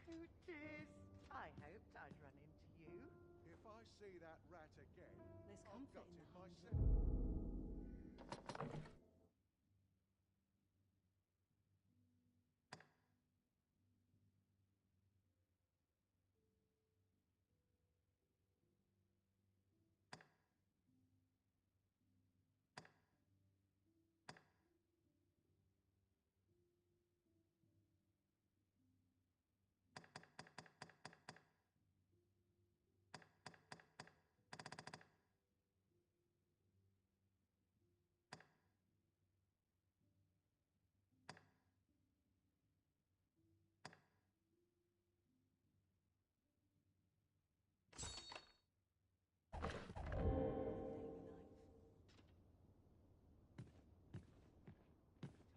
cooties. I hoped I'd run into you. If I see that rat again, There's I'll comfort gut in it the hunger. myself.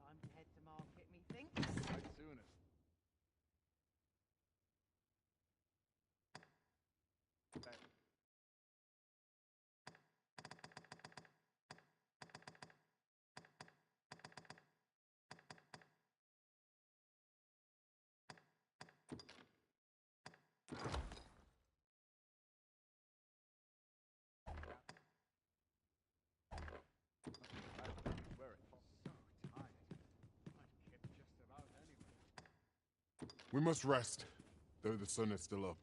Time to head to market, methinks. I'd sooner. That very so tired. I'd kip just about anywhere. We must rest, though the sun is still up.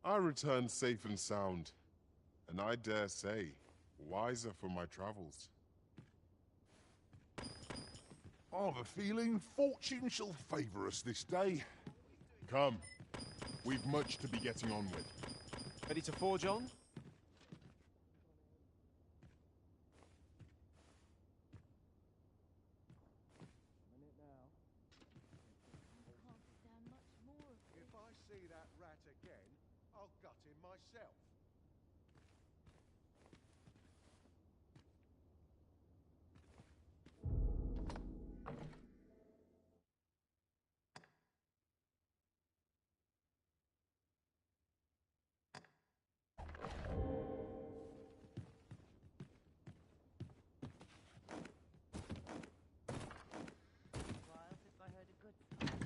I returned safe and sound, and I dare say, wiser for my travels. I've a feeling fortune shall favour us this day. Come, we've much to be getting on with. Ready to forge on? If I see that rat again, I'll gut him myself. While since I heard a good fight.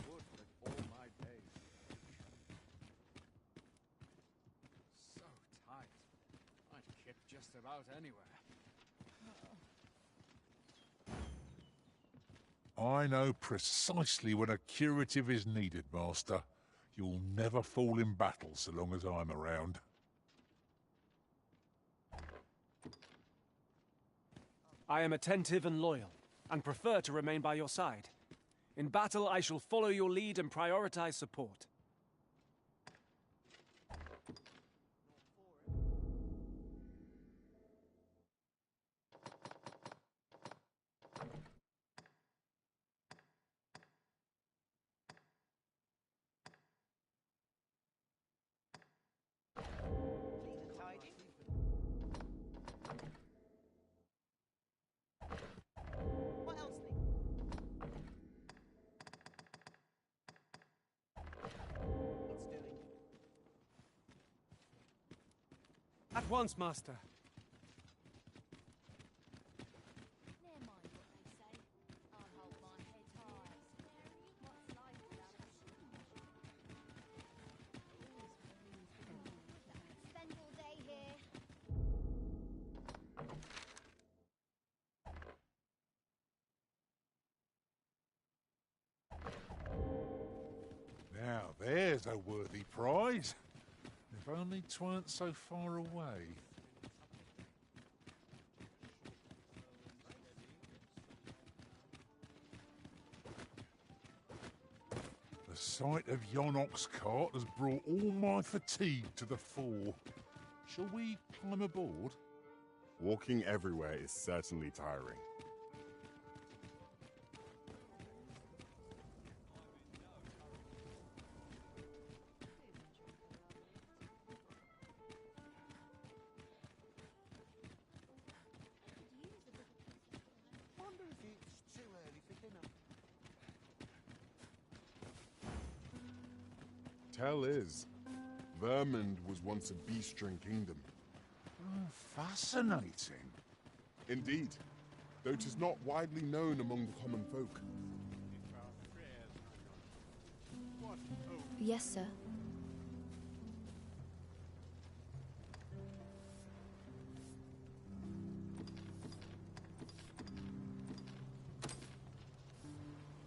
Wood like all my days. So tight. I'd kip just about anywhere. I know precisely when a curative is needed, Master. You'll never fall in battle so long as I'm around. I am attentive and loyal, and prefer to remain by your side. In battle, I shall follow your lead and prioritize support. Clean and tidy. What else, Lee? It's doing. At once, Master. Never mind what they say. I'll hold my head high. What's life without a spend all day here. Now there's a worthy prize. If only 'tweren't so far away. The sight of yon ox cart has brought all my fatigue to the fore. Shall we climb aboard? Walking everywhere is certainly tiring. Wonder if it's too early for dinner. Tell is, Vermund was once a beast-ring kingdom. Fascinating. Indeed, though 'tis not widely known among the common folk. Yes, sir.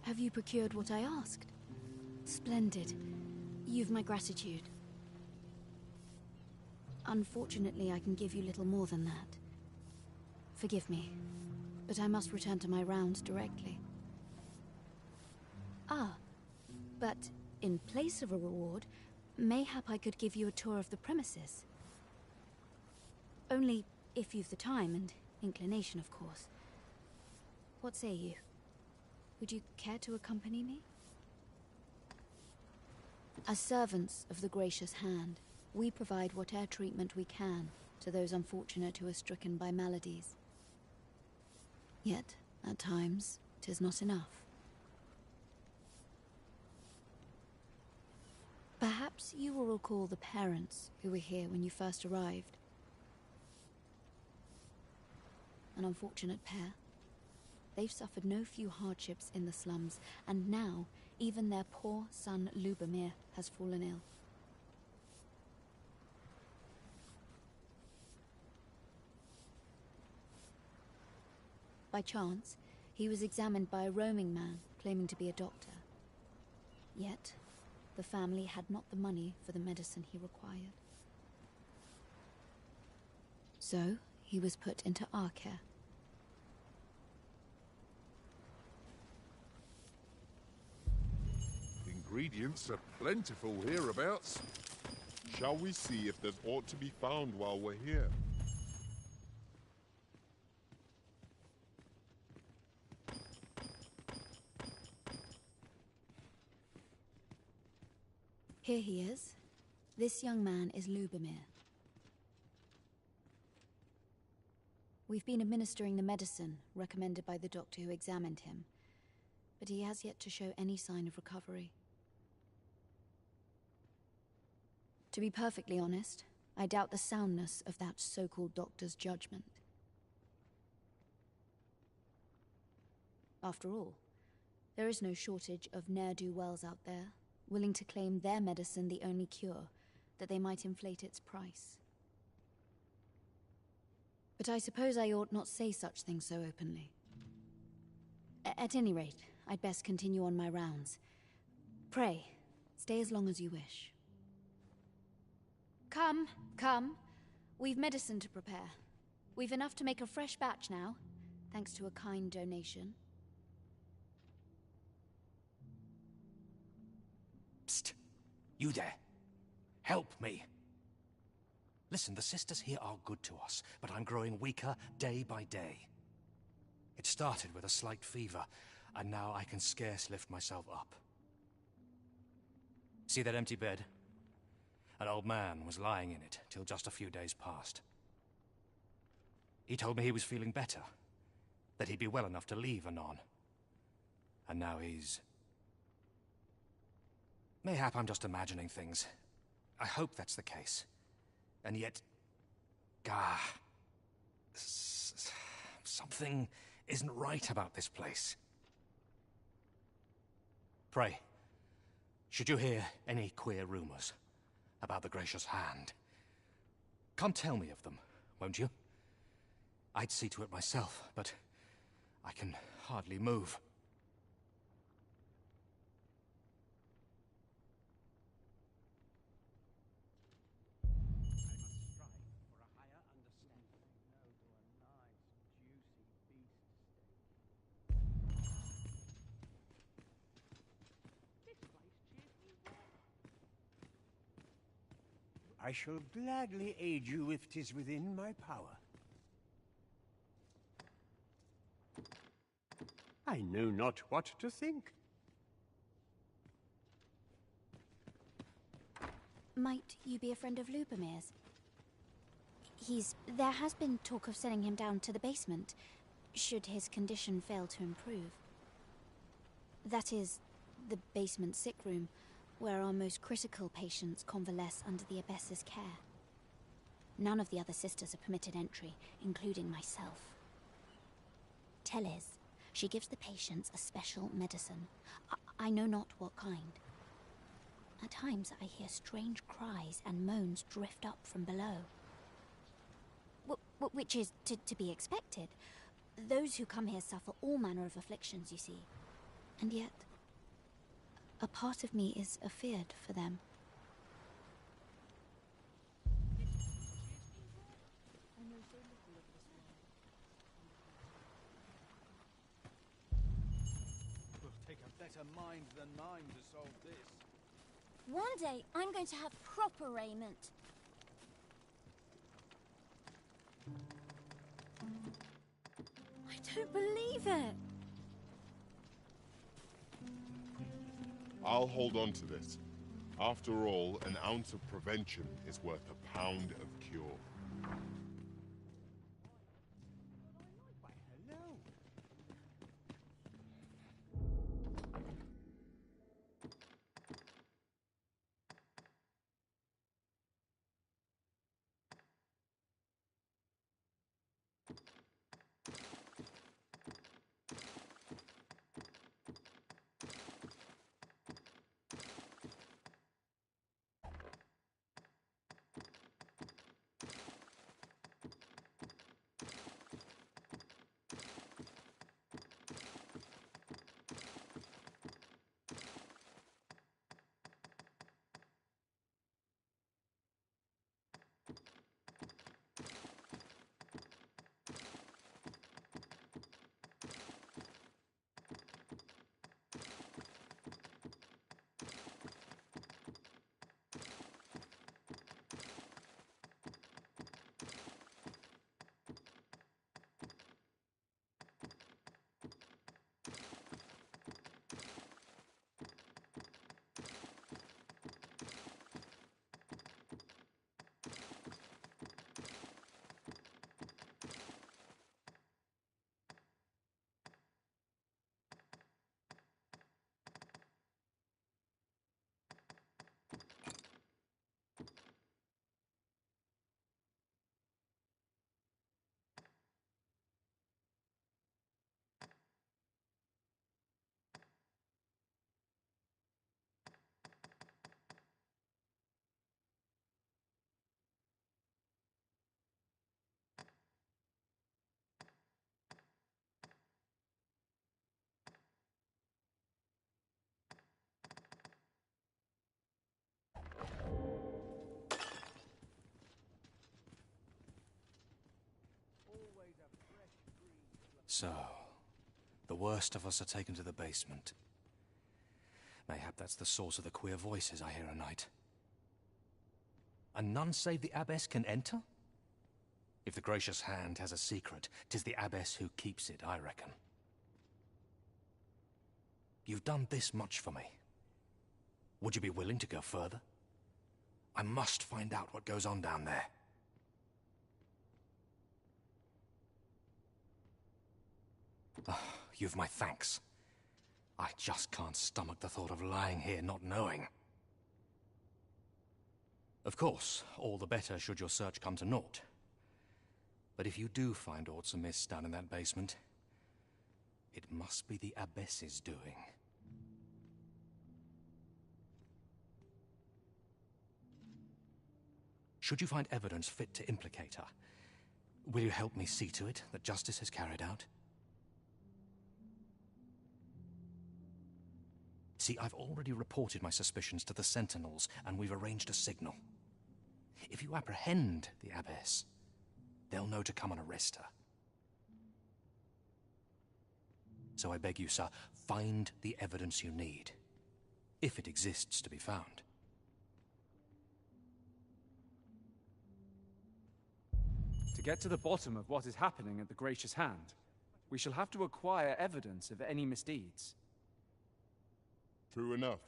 Have you procured what I asked? Splendid. You've my gratitude. Unfortunately, I can give you little more than that. Forgive me, but I must return to my round directly. Ah, but in place of a reward, mayhap I could give you a tour of the premises. Only if you've the time and inclination, of course. What say you? Would you care to accompany me? As servants of the gracious hand, we provide whatever treatment we can to those unfortunate who are stricken by maladies. Yet, at times, 'tis not enough. Perhaps you will recall the parents who were here when you first arrived. An unfortunate pair. They've suffered no few hardships in the slums, and now even their poor son Lubomir has fallen ill. By chance, he was examined by a roaming man claiming to be a doctor. Yet, the family had not the money for the medicine he required. So, he was put into our care. Ingredients are plentiful hereabouts. Shall we see if there's aught to be found while we're here? Here he is. This young man is Lubomir. We've been administering the medicine recommended by the doctor who examined him, but he has yet to show any sign of recovery. To be perfectly honest, I doubt the soundness of that so-called doctor's judgment. After all, there is no shortage of ne'er-do-wells out there, willing to claim their medicine the only cure, that they might inflate its price. But I suppose I ought not say such things so openly. At any rate, I'd best continue on my rounds. Pray, stay as long as you wish. Come, come. We've medicine to prepare. We've enough to make a fresh batch now, thanks to a kind donation. Psst! You there. Help me. Listen, the sisters here are good to us, but I'm growing weaker day by day. It started with a slight fever, and now I can scarce lift myself up. See that empty bed? An old man was lying in it till just a few days past. He told me he was feeling better, that he'd be well enough to leave anon. And now he's... Mayhap I'm just imagining things. I hope that's the case. And yet... something isn't right about this place. Pray, should you hear any queer rumors about the Gracious Hand, come tell me of them, won't you? I'd see to it myself, but I can hardly move. I shall gladly aid you if 'tis within my power. I know not what to think. Might you be a friend of Lubomir's? There has been talk of sending him down to the basement, should his condition fail to improve. That is, the basement sick room, where our most critical patients convalesce under the abbess's care. None of the other sisters are permitted entry, including myself. Tell Liz, she gives the patients a special medicine. I know not what kind. At times I hear strange cries and moans drift up from below. Which is to be expected. Those who come here suffer all manner of afflictions, you see. And yet, a part of me is afeard for them. Will take a better mind than mine to solve this. One day, I'm going to have proper raiment. I don't believe it. I'll hold on to this. After all, an ounce of prevention is worth a pound of cure. Why, hello. So, the worst of us are taken to the basement. Mayhap that's the source of the queer voices I hear at night. And none save the abbess can enter? If the gracious hand has a secret, 'tis the abbess who keeps it, I reckon. You've done this much for me. Would you be willing to go further? I must find out what goes on down there. You've my thanks. I just can't stomach the thought of lying here not knowing. Of course, all the better should your search come to naught. But if you do find aught amiss down in that basement, it must be the abbess's doing. Should you find evidence fit to implicate her, will you help me see to it that justice is carried out? See, I've already reported my suspicions to the Sentinels, and we've arranged a signal. If you apprehend the abbess, they'll know to come and arrest her. So I beg you, sir, find the evidence you need, if it exists to be found. To get to the bottom of what is happening at the Gracious Hand, we shall have to acquire evidence of any misdeeds. True enough.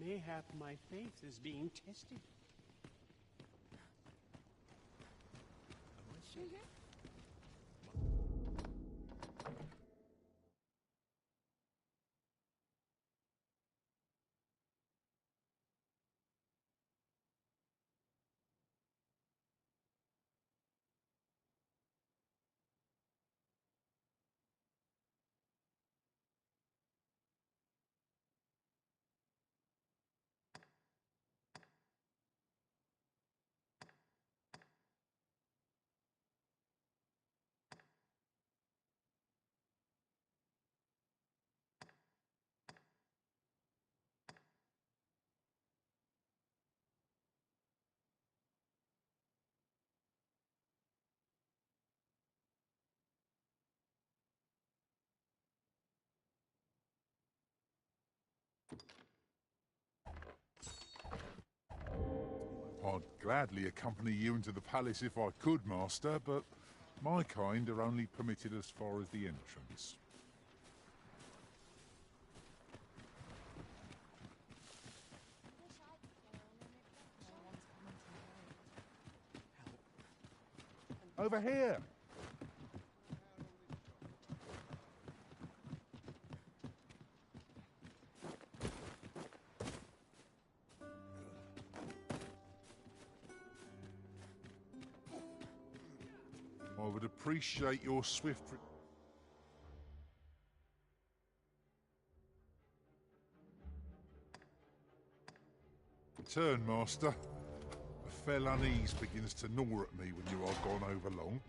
Mayhap my faith is being tested. I'd gladly accompany you into the palace if I could, Master, but my kind are only permitted as far as the entrance. Over here! I would appreciate your swift... Return, Master. A fell unease begins to gnaw at me when you are gone over long.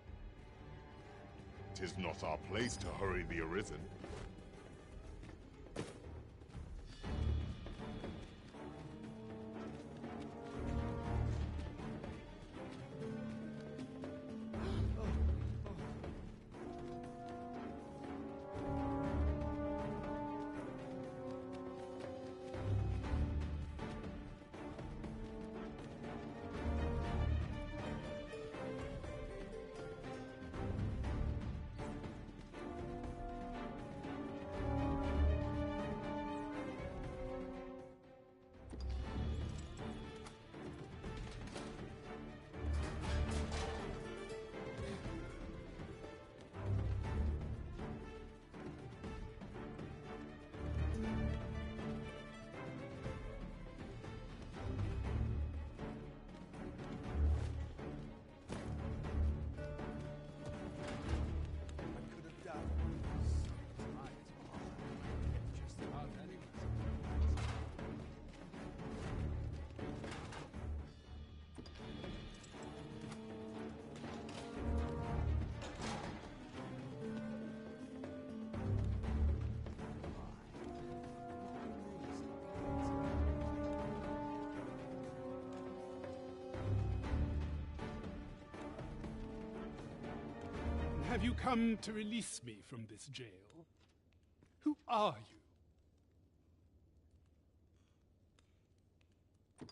'Tis not our place to hurry the Arisen. Have you come to release me from this jail? Who are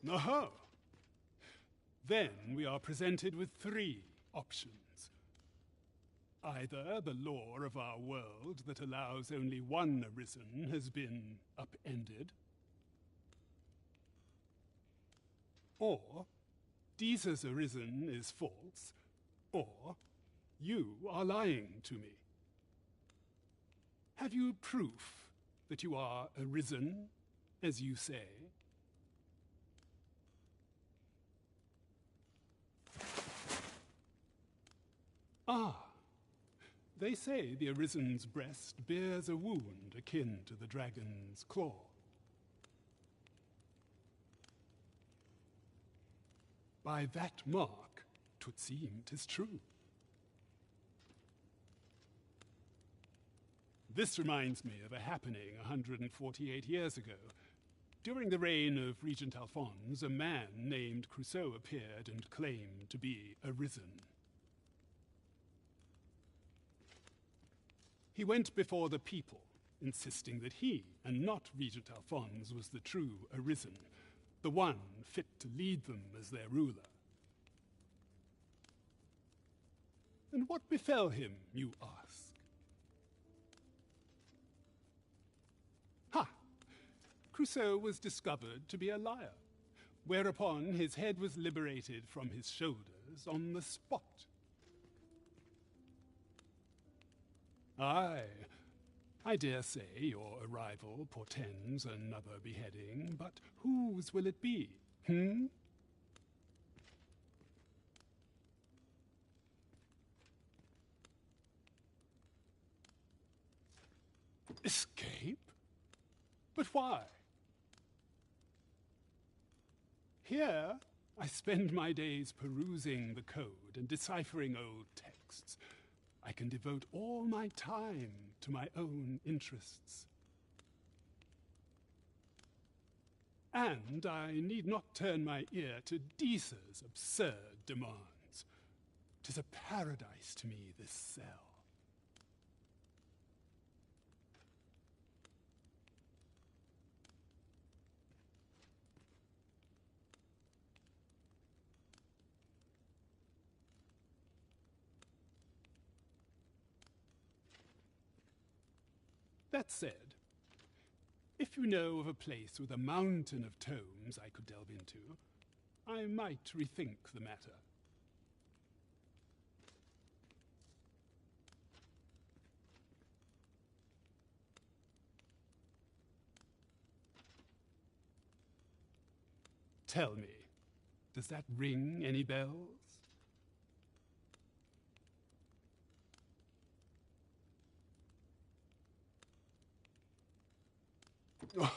you? Aha! Then we are presented with three options. Either the law of our world that allows only one Arisen has been upended, or Deeza's Arisen is false, or you are lying to me. Have you proof that you are Arisen, as you say? Ah, they say the Arisen's breast bears a wound akin to the dragon's claw. By that mark, 'twould seem 'tis true. This reminds me of a happening 148 years ago. During the reign of Regent Alphonse, a man named Crusoe appeared and claimed to be Arisen. He went before the people, insisting that he, and not Regent Alphonse, was the true Arisen, the one fit to lead them as their ruler. And what befell him, you ask? Ha! Crusoe was discovered to be a liar, whereupon his head was liberated from his shoulders on the spot. Aye, I dare say your arrival portends another beheading, but whose will it be, Escape? But why? Here, I spend my days perusing the code and deciphering old texts. I can devote all my time to my own interests. And I need not turn my ear to Deeza's absurd demands. 'Tis a paradise to me, this cell. That said, if you know of a place with a mountain of tomes I could delve into, I might rethink the matter. Tell me, does that ring any bells?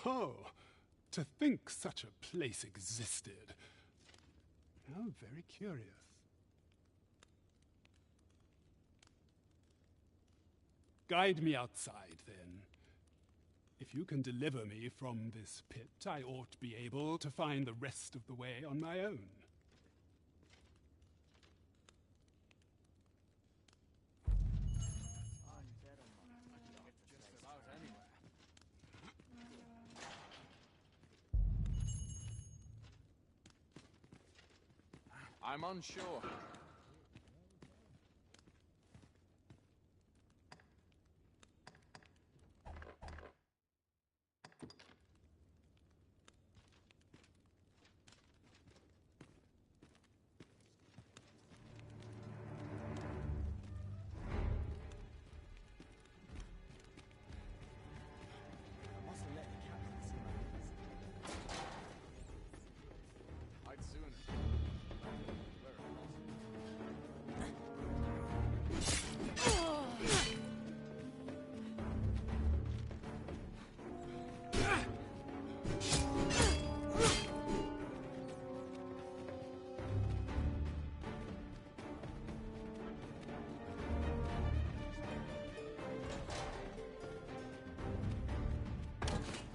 Oh, to think such a place existed. How very curious. Guide me outside, then. If you can deliver me from this pit, I ought to be able to find the rest of the way on my own. Just about anywhere. I'm unsure. I'd sooner.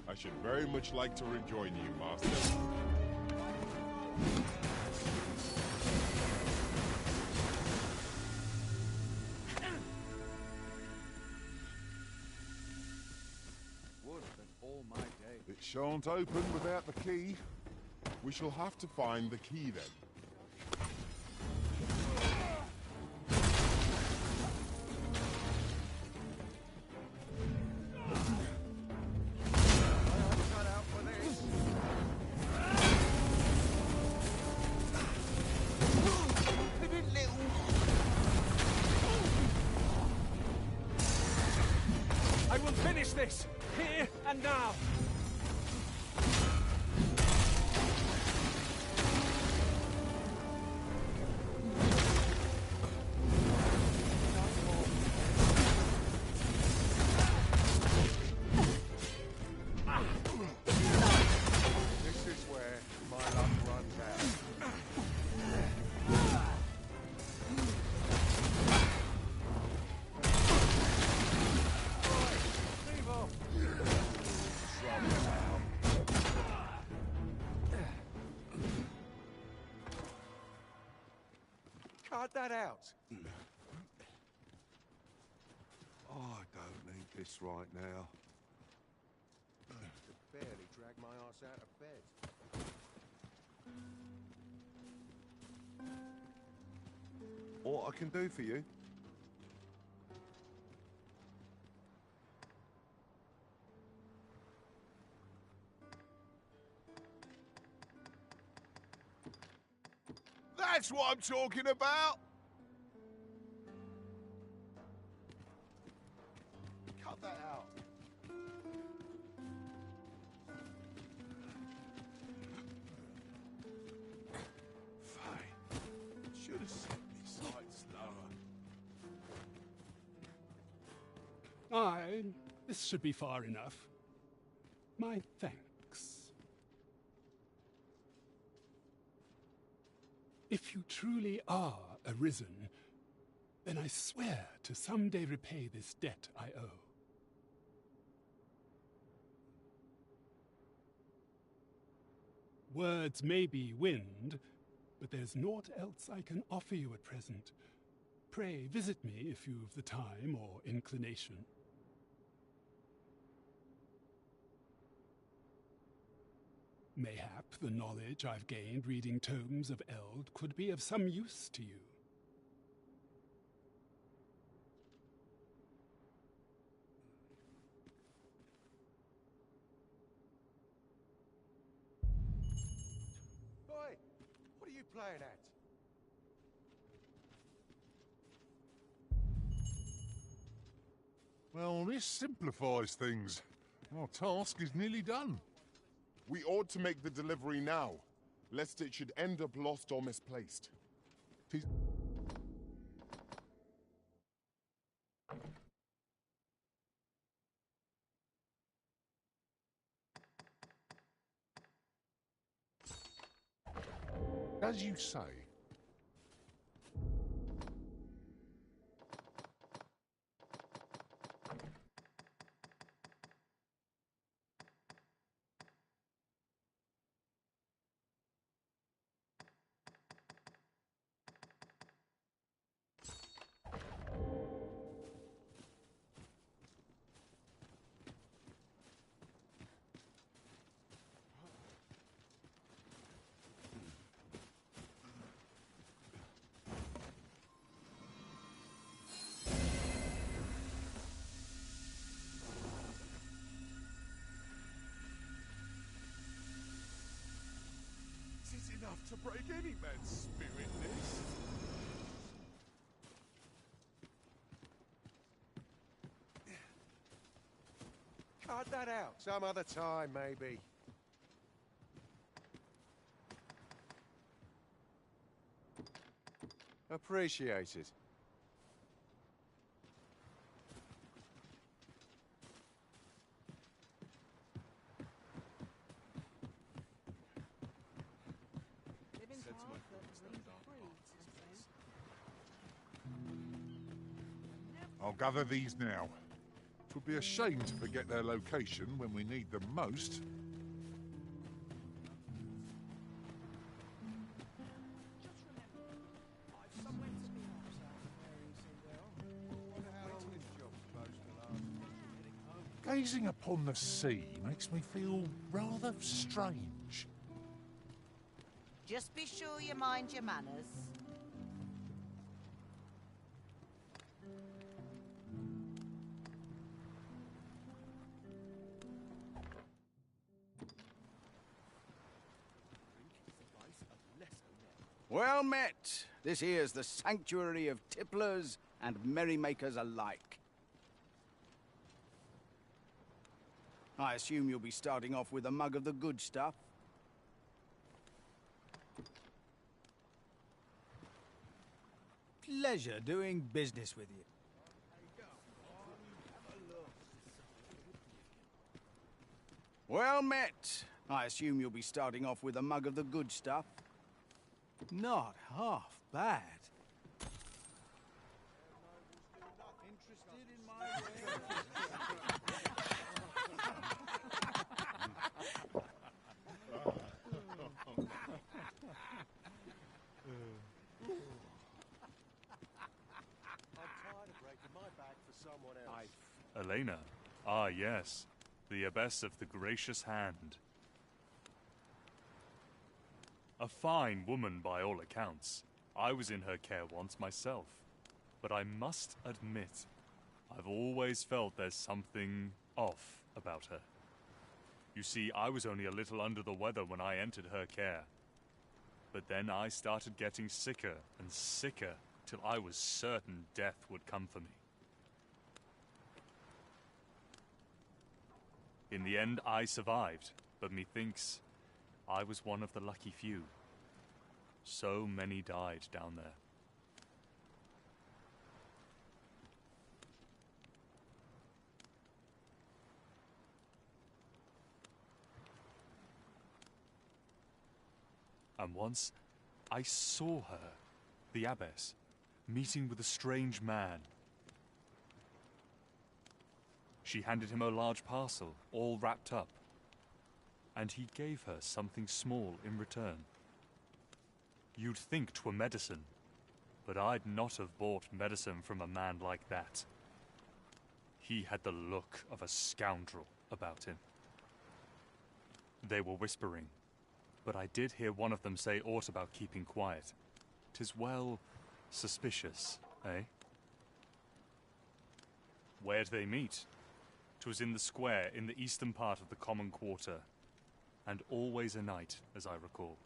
I should very much like to rejoin you, Master. Would have been all my day. It shan't open without the key. We shall have to find the key then. Cut out for this. I will finish this, here and now. This is where my luck runs out. Cut that out. Oh, I don't need this right now. Could barely drag my ass out of bed. What I can do for you? That's what I'm talking about! Cut that out. Fine. Should have set me sights lower. Aye, this should be far enough. My thanks. If you truly are arisen, then I swear to someday repay this debt I owe. Words may be wind, but there's naught else I can offer you at present. Pray visit me if you've the time or inclination. Mayhap the knowledge I've gained reading tomes of Eld could be of some use to you. playing at? Well, this simplifies things. Our task is nearly done. We ought to make the delivery now, lest it should end up lost or misplaced. As you say. It's enough to break any man's spirit, this. Cut that out. Some other time, maybe. Appreciated. I'll gather these now. It would be a shame to forget their location when we need them most. Gazing upon the sea makes me feel rather strange. Just be sure you mind your manners. Well met. This here's the sanctuary of tipplers and merrymakers alike. I assume you'll be starting off with a mug of the good stuff. Pleasure doing business with you. Well met. I assume you'll be starting off with a mug of the good stuff. Not half bad. Elena. Ah, yes. The abbess of the gracious hand. A fine woman by all accounts. I was in her care once myself. But I must admit, I've always felt there's something off about her. You see, I was only a little under the weather when I entered her care. But then I started getting sicker and sicker till I was certain death would come for me. In the end, I survived, but methinks I was one of the lucky few. So many died down there. And once, I saw her, the abbess, meeting with a strange man. She handed him a large parcel, all wrapped up, and he gave her something small in return. You'd think 'twere medicine, but I'd not have bought medicine from a man like that. He had the look of a scoundrel about him. They were whispering, but I did hear one of them say aught about keeping quiet. 'Tis well suspicious, eh? Where'd they meet? 'Twas in the square in the eastern part of the common quarter, and always a night, as I recall.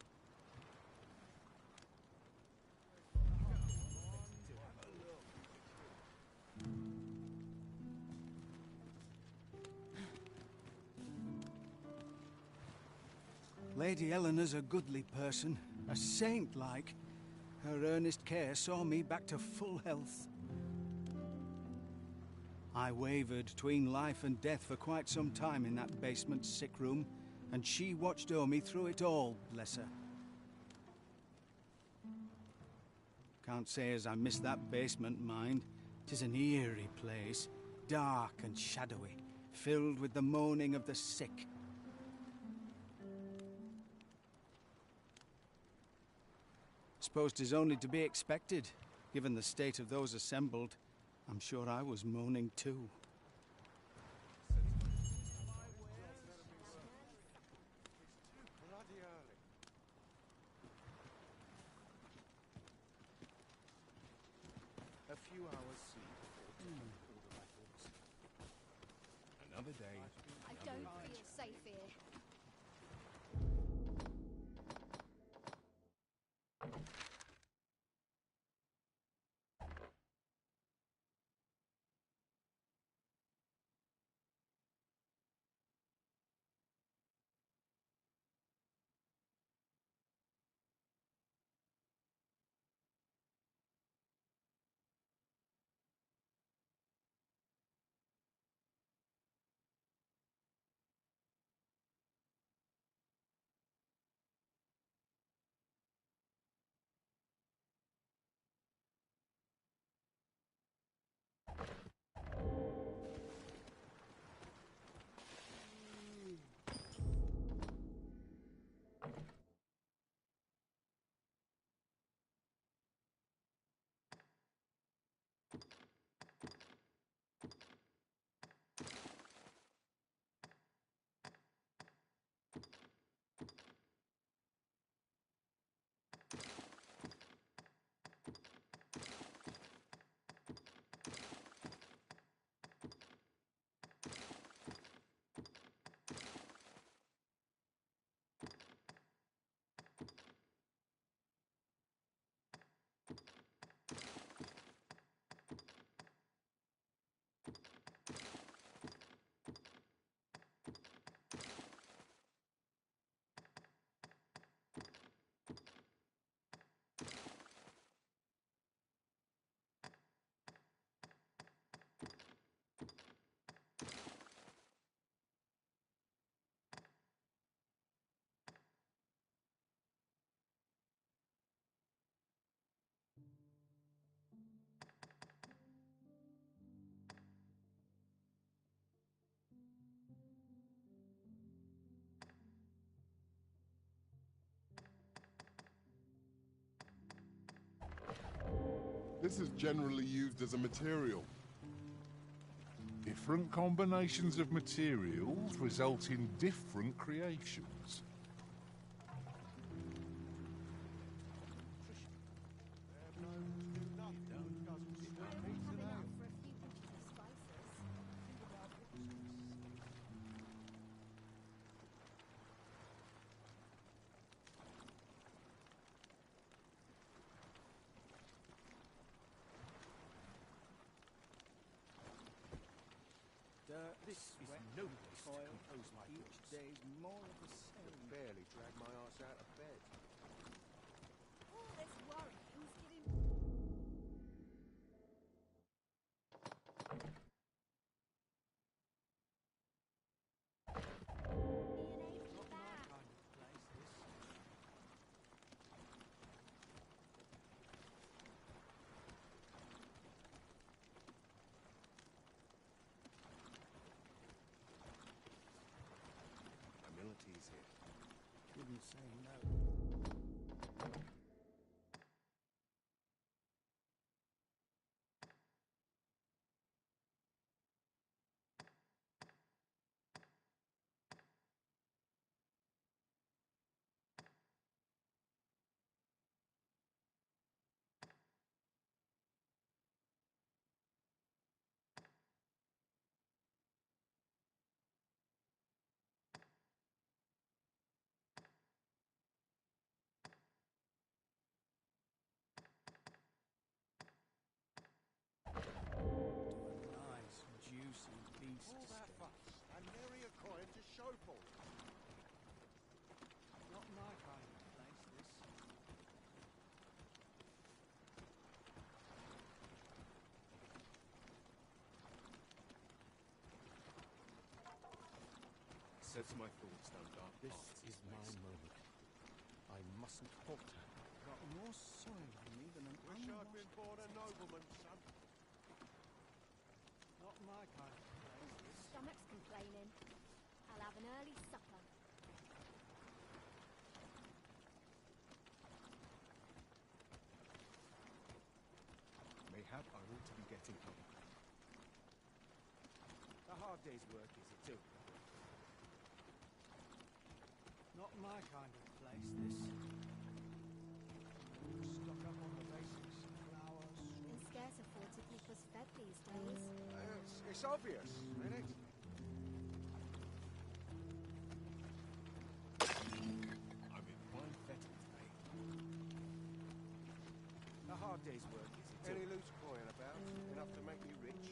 Lady Eleanor's a goodly person, a saint-like. Her earnest care saw me back to full health. I wavered between life and death for quite some time in that basement sick room, and she watched o'er me through it all, bless her. Can't say as I miss that basement, mind. 'Tis an eerie place, dark and shadowy, filled with the moaning of the sick. Suppose 'tis only to be expected, given the state of those assembled. I'm sure I was moaning too. Bloody early. A few hours sleep before taking all the records. Another day. I don't feel safe here. This is generally used as a material. Different combinations of materials result in different creations. This is no place to compose like each day's more of the same. Barely drag my arse out of bed. All this worrying's getting... Humility's here. Couldn't say no. Nice, juicy beast. All that fuss, and nary a coin to show for it. sets my thoughts down dark This paths. is my moment. I mustn't falter. Got more soil on me than an Wish I'd been unwashed born a potato. nobleman, son. Not my kind of place, this. Stomach's complaining. I'll have an early supper. Mayhap I ought to be getting home. A hard day's work, is it too? Not my kind of place, this. Stock up on the basics. Flowers. Can scarce afford to keep us fed these days. It's obvious, isn't it? I'm in fine fettle today. A hard day's work, is it too? Any loose coin about? Enough to make me rich?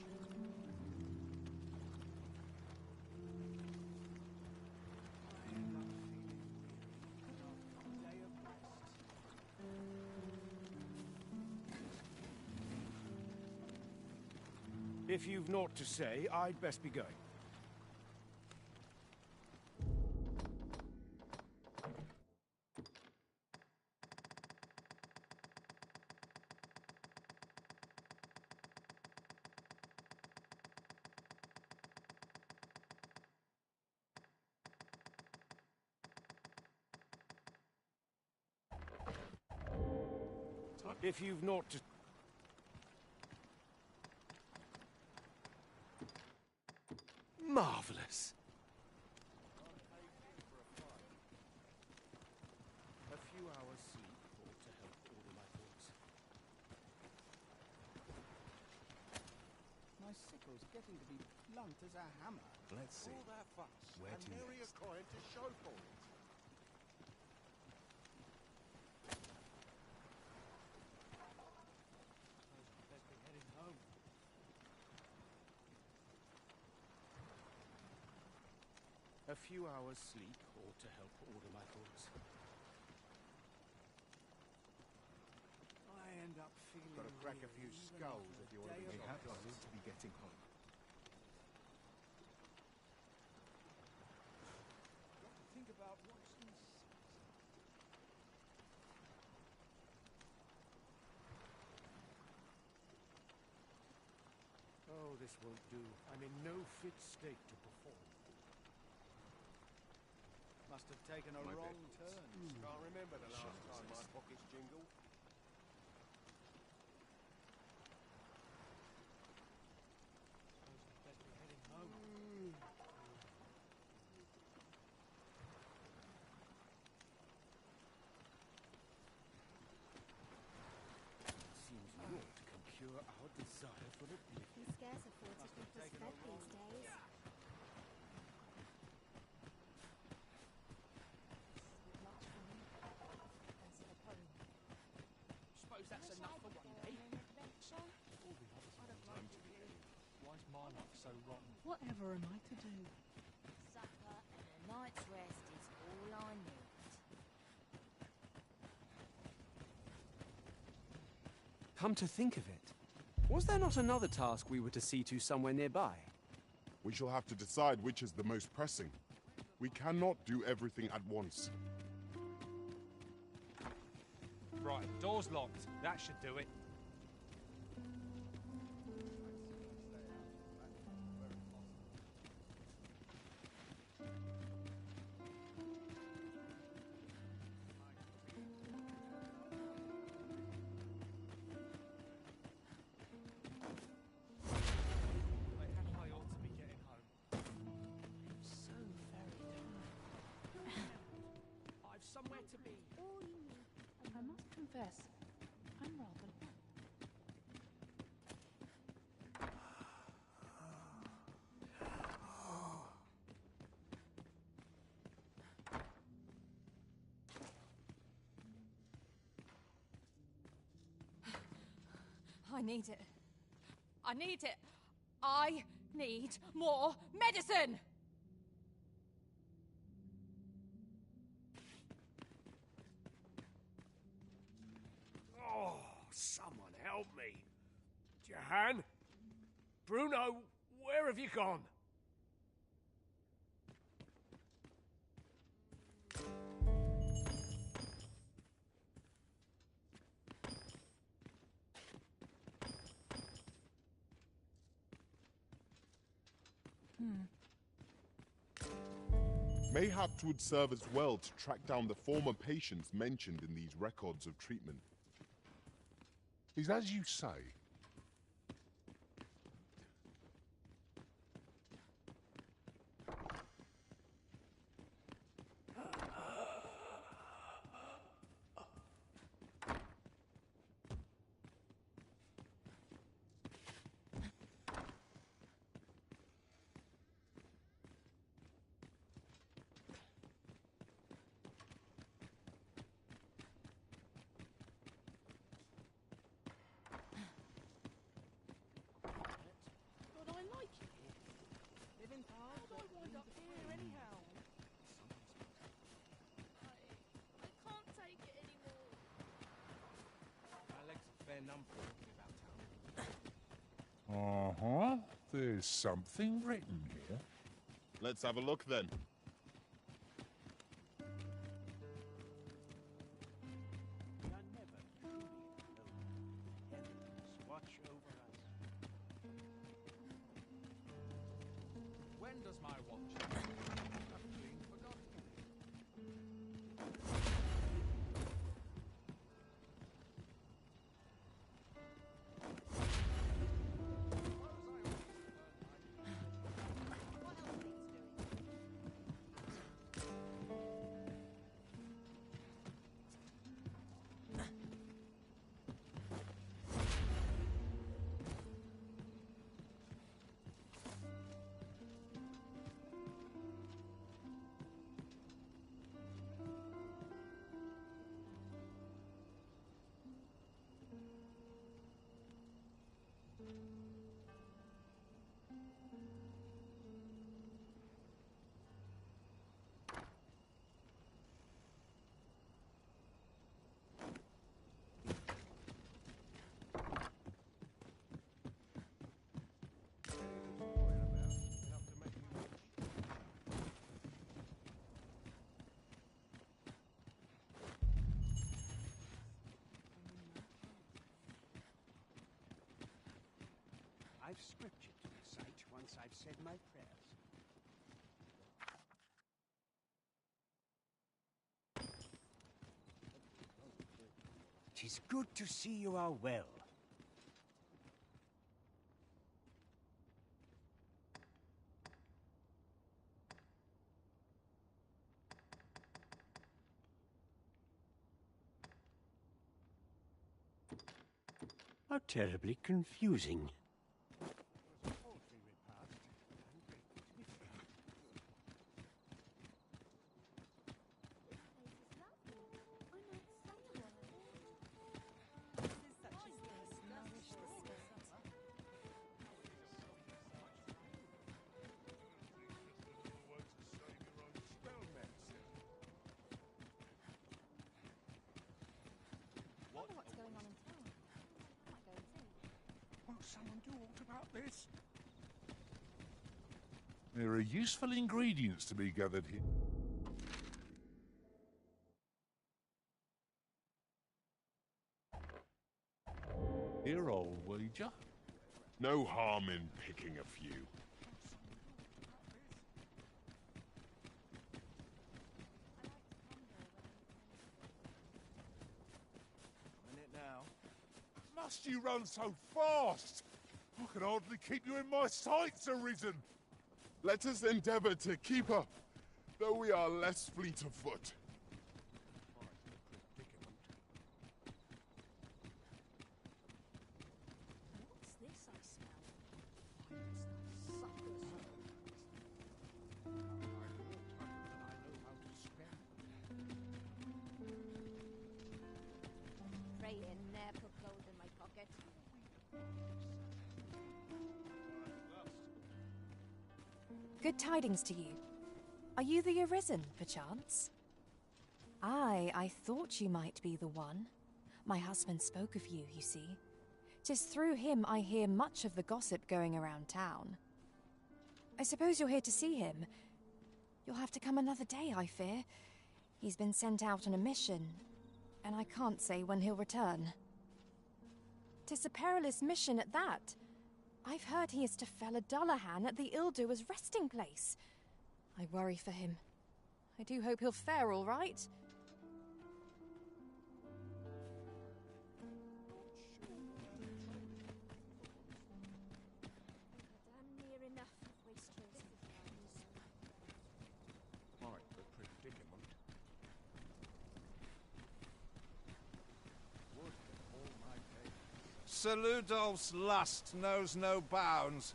I end up feeling weary after a day of rest. If you've naught to say, I'd best be going. If you've naught to... Marvellous! A few hours sleep ought to help order my thoughts. My sickle's getting to be blunt as a hammer. Let's see. All that fuss. Where and to nary a next? coin to show for it. Best be heading home. A few hours sleep ought to help order my thoughts. I end up feeling Got to crack a few weary even skulls after if a you want to day be of Mayhap I rest. ought to be getting home. Got to think about what's inside. Oh, this won't do. I'm in no fit state to perform. Must have taken a My wrong bed. turn. Can't remember the last time my pockets jingled. Suppose I'd best be heading home. Seems naught can cure our desire for oblivion. Can scarce afford to Must keep have us taken fed a wrong these days. Much fun. Fancy a poem. Suppose that's Wish enough I for could one go day. on an adventure. All the others I'd have Time liked to it be here. heading. Why's my luck so rotten? Whatever am I to do? Supper and a night's rest is all I need. Come to think of it, was there not another task we were to see to somewhere nearby? We shall have to decide which is the most pressing. We cannot do everything at once. Right, door's locked. That should do it. I ought to be getting home. So very tired. I've somewhere to be. All you need. I must confess, I'm rather lost. I need it. I need it. I need more medicine! Oh, someone help me. Jahan? Bruno, where have you gone? Mayhap 'twould serve as well to track down the former patients mentioned in these records of treatment. Is as you say. But I like it here. Living hard, but I wind up here anyhow. I can't take it anymore. My legs are fair numb for walking about town. Uh-huh. There's something written here. Let's have a look then. We are never truly alone. Heavens watch over us. When does my watch end? I've clean forgotten. I've scripture to recite once I've said my prayers. 'Tis good to see you are well. How terribly confusing. What's going on in town? Might go and see. Won't someone do aught about this? There are useful ingredients to be gathered here. Here, old wager. No harm in picking a few. In it now. Must you run so fast? I can hardly keep you in my sights, Arisen. Let us endeavor to keep up, though we are less fleet of foot. What's this I smell? Pray in there, put gold in my pocket. Good tidings to you. Are you the Arisen, perchance? Aye, I thought you might be the one. My husband spoke of you, you see. 'Tis through him I hear much of the gossip going around town. I suppose you're here to see him. You'll have to come another day, I fear. He's been sent out on a mission, and I can't say when he'll return. 'Tis a perilous mission at that. I've heard he is to fell a Dullahan at the Ill-Doer's resting place. I worry for him. I do hope he'll fare all right. Sir Ludolf's lust knows no bounds.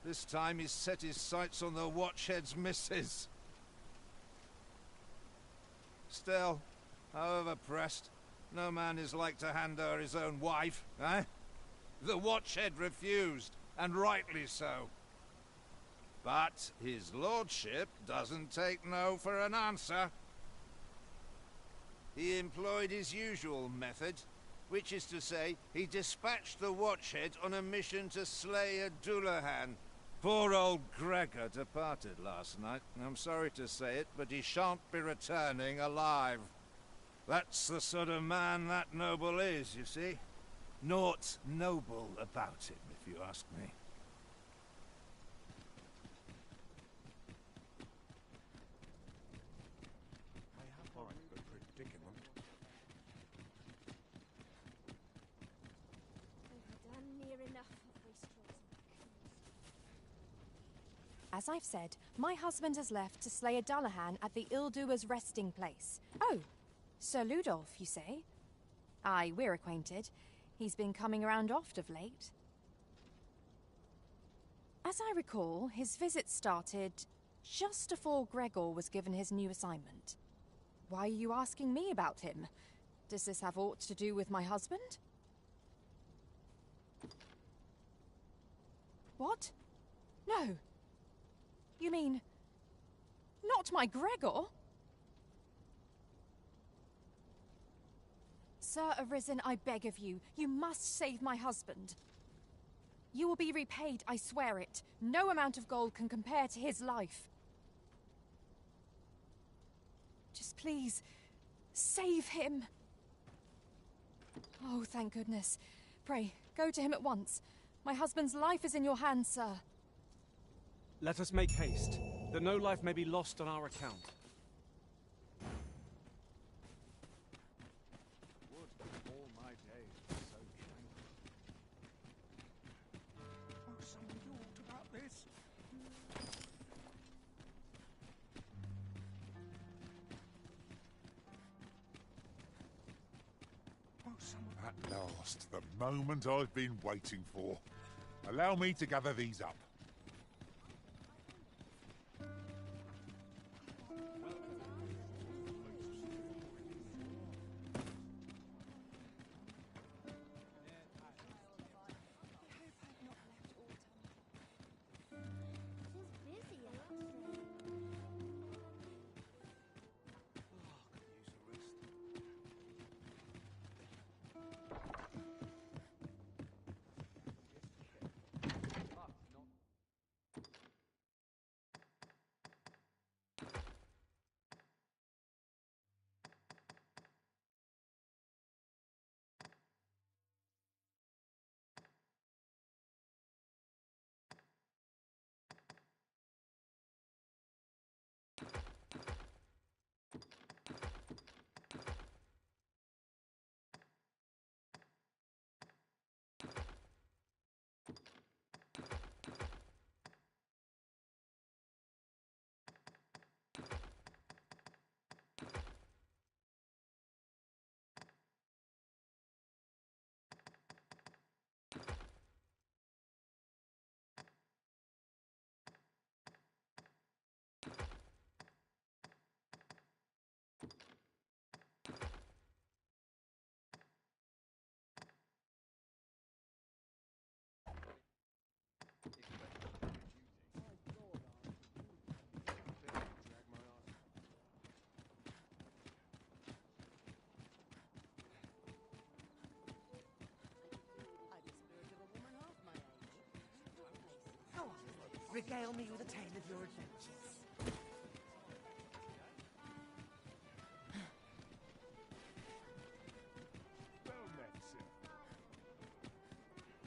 This time he's set his sights on the Watchhead's missus. Still, however pressed, no man is like to hand her his own wife, eh? The Watchhead refused, and rightly so. But his lordship doesn't take no for an answer. He employed his usual method, which is to say, he dispatched the Watchhead on a mission to slay a Dullahan. Poor old Gregor departed last night. I'm sorry to say it, but he shan't be returning alive. That's the sort of man that noble is, you see. Naught noble about him, if you ask me. As I've said, my husband has left to slay a Dullahan at the Ill-Doer's resting place. Oh, Sir Ludolf, you say? Aye, we're acquainted. He's been coming around oft of late. As I recall, his visit started just afore Gregor was given his new assignment. Why are you asking me about him? Does this have aught to do with my husband? What? No. You mean, not my Gregor? Sir Arisen, I beg of you, you must save my husband. You will be repaid, I swear it. No amount of gold can compare to his life. Just please, save him. Oh, thank goodness. Pray, go to him at once. My husband's life is in your hands, sir. Let us make haste, that no life may be lost on our account. Would all my days be so tranquil. Oh, someone talked about this. Oh, someone... At last, the moment I've been waiting for. Allow me to gather these up. Regale me with a tale of your adventures. Well met, sir.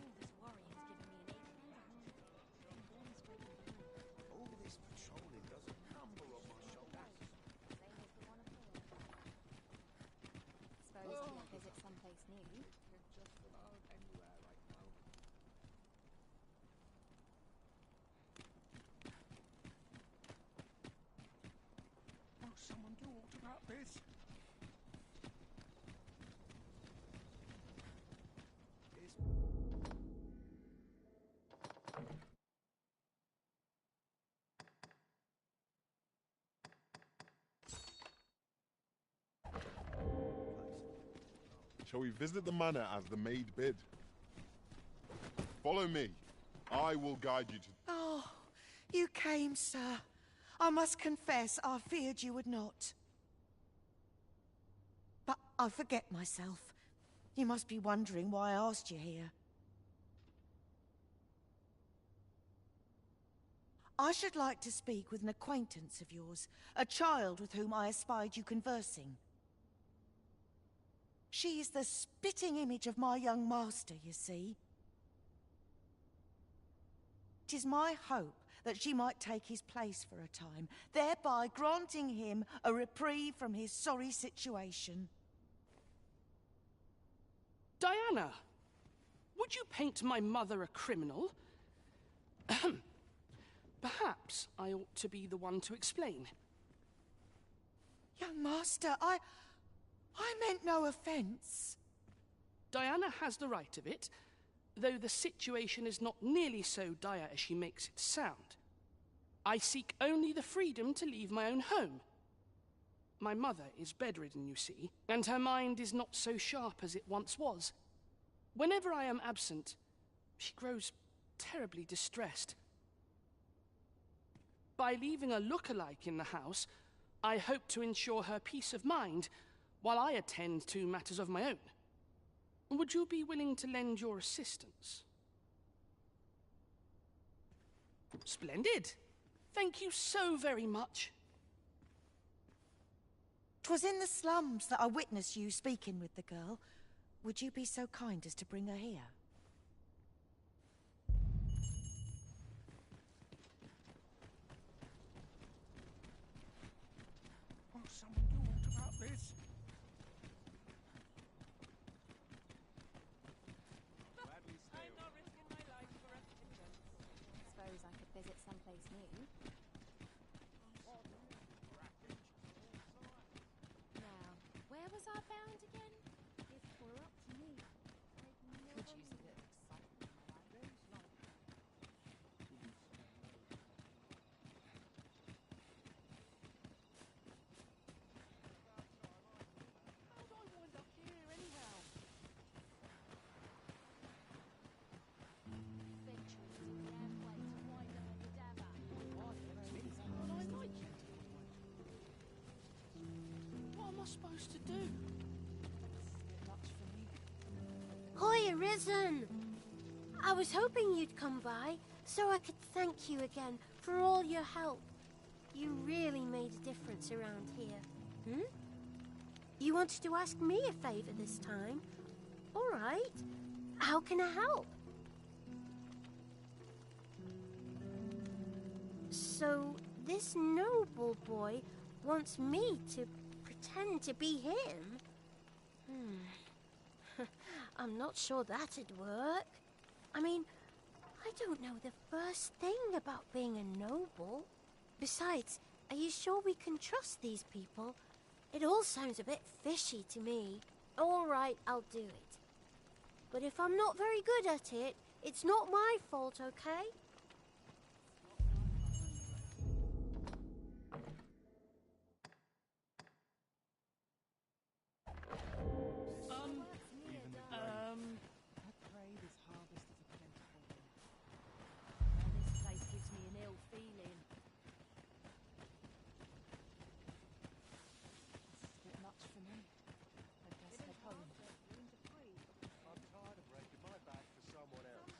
All this worrying's given me an itch. new. Just about anywhere right now. Oh, someone do what about this? Shall we visit the manor as the maid bid? Follow me. I will guide you to... Oh, you came, sir. I must confess, I feared you would not. But I forget myself. You must be wondering why I asked you here. I should like to speak with an acquaintance of yours, a child with whom I espied you conversing. She is the spitting image of my young master, you see. 'Tis my hope that she might take his place for a time, thereby granting him a reprieve from his sorry situation. Diana, would you paint my mother a criminal? Ahem. Perhaps I ought to be the one to explain. Young master, I meant no offence. Diana has the right of it, though the situation is not nearly so dire as she makes it sound. I seek only the freedom to leave my own home. My mother is bedridden, you see, and her mind is not so sharp as it once was. Whenever I am absent, she grows terribly distressed. By leaving a look-alike in the house, I hope to ensure her peace of mind while I attend to matters of my own. Would you be willing to lend your assistance? Splendid. Thank you so very much. 'Twas in the slums that I witnessed you speaking with the girl. Would you be so kind as to bring her here? Oh, someone do what about this? I'm not risking my life for a pittance. Suppose I could visit someplace new. Now, where was I bound again? If it were up to me, I'd could use a bit of excitement in my life. How'd I wind up here anyhow? What am I supposed to do? Hi, Arisen! I was hoping you'd come by, so I could thank you again for all your help. You really made a difference around here. Hmm? You wanted to ask me a favor this time? All right. How can I help? So, this noble boy wants me to pretend to be him? I'm not sure that'd work. I mean, I don't know the first thing about being a noble. Besides, are you sure we can trust these people? It all sounds a bit fishy to me. All right, I'll do it. But if I'm not very good at it, it's not my fault, okay? I pray this harvest is a plentiful one. This place gives me an ill feeling. This is a bit much for me. I'd best head home. I'm tired of breaking my back for someone else.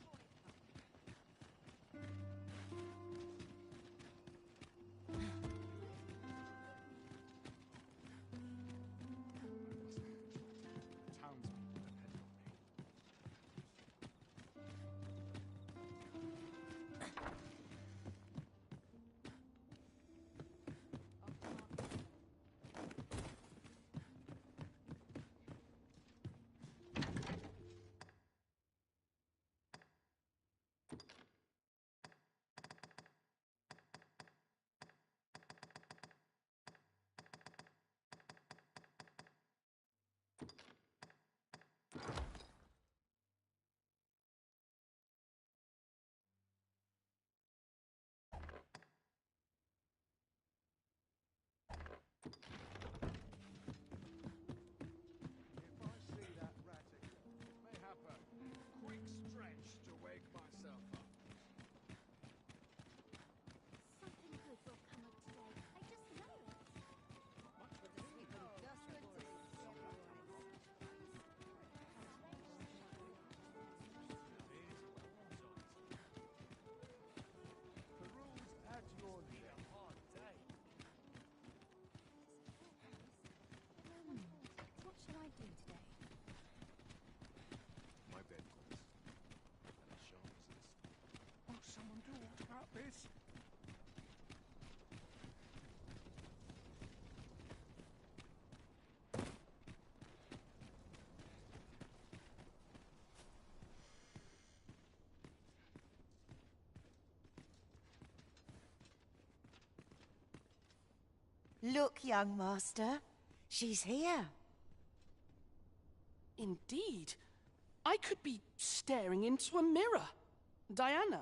this? Look, young master. She's here. Indeed. I could be staring into a mirror. Diana,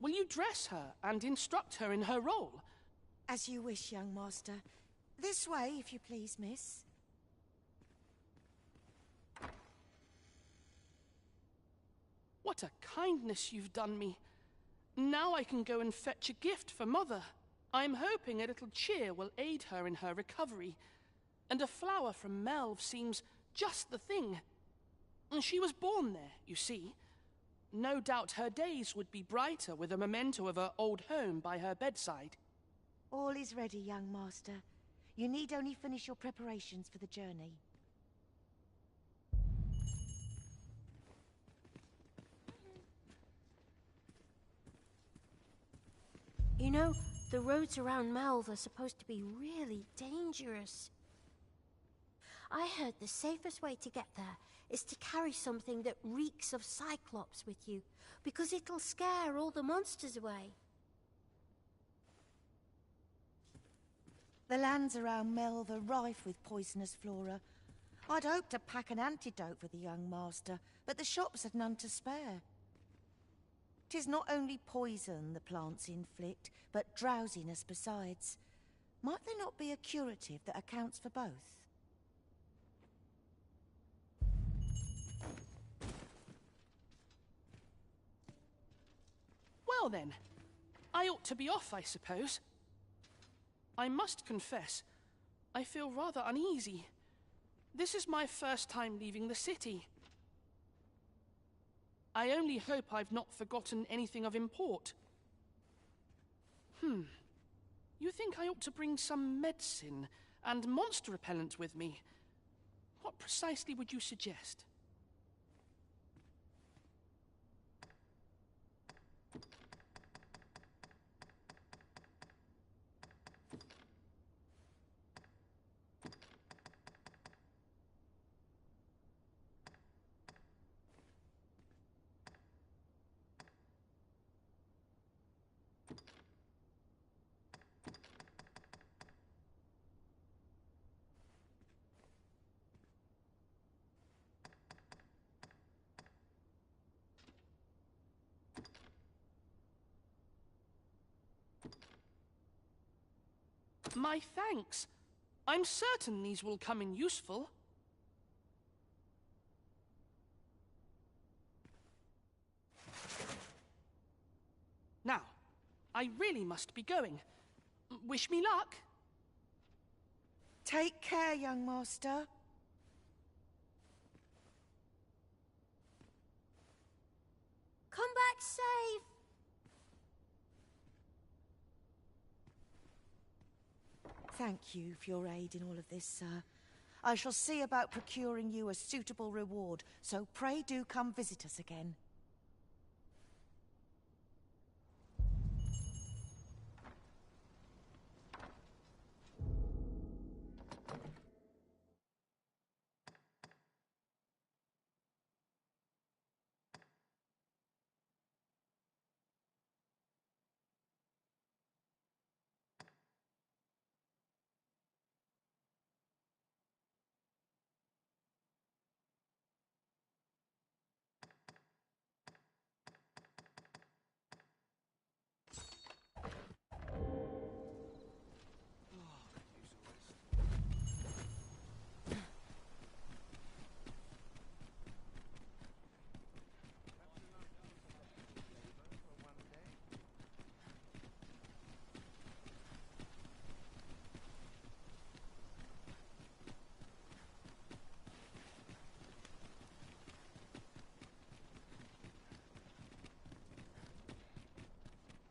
will you dress her and instruct her in her role? As you wish, young master. This way, if you please, miss. What a kindness you've done me. Now I can go and fetch a gift for Mother. I'm hoping a little cheer will aid her in her recovery. And a flower from Melve seems just the thing. She was born there, you see. No doubt her days would be brighter with a memento of her old home by her bedside. All is ready, young master. You need only finish your preparations for the journey. You know, the roads around Melve are supposed to be really dangerous. I heard the safest way to get there is to carry something that reeks of Cyclops with you, because it'll scare all the monsters away. The lands around Melve are rife with poisonous flora. I'd hoped to pack an antidote for the young master, but the shops had none to spare. 'Tis not only poison the plants inflict, but drowsiness besides. Might there not be a curative that accounts for both? Well then, I ought to be off, I suppose. I must confess, I feel rather uneasy. This is my first time leaving the city. I only hope I've not forgotten anything of import. You think I ought to bring some medicine and monster repellent with me? What precisely would you suggest? My thanks. I'm certain these will come in useful. Now, I really must be going. Wish me luck. Take care, young master. Come back safe. Thank you for your aid in all of this, sir. I shall see about procuring you a suitable reward, so pray do come visit us again.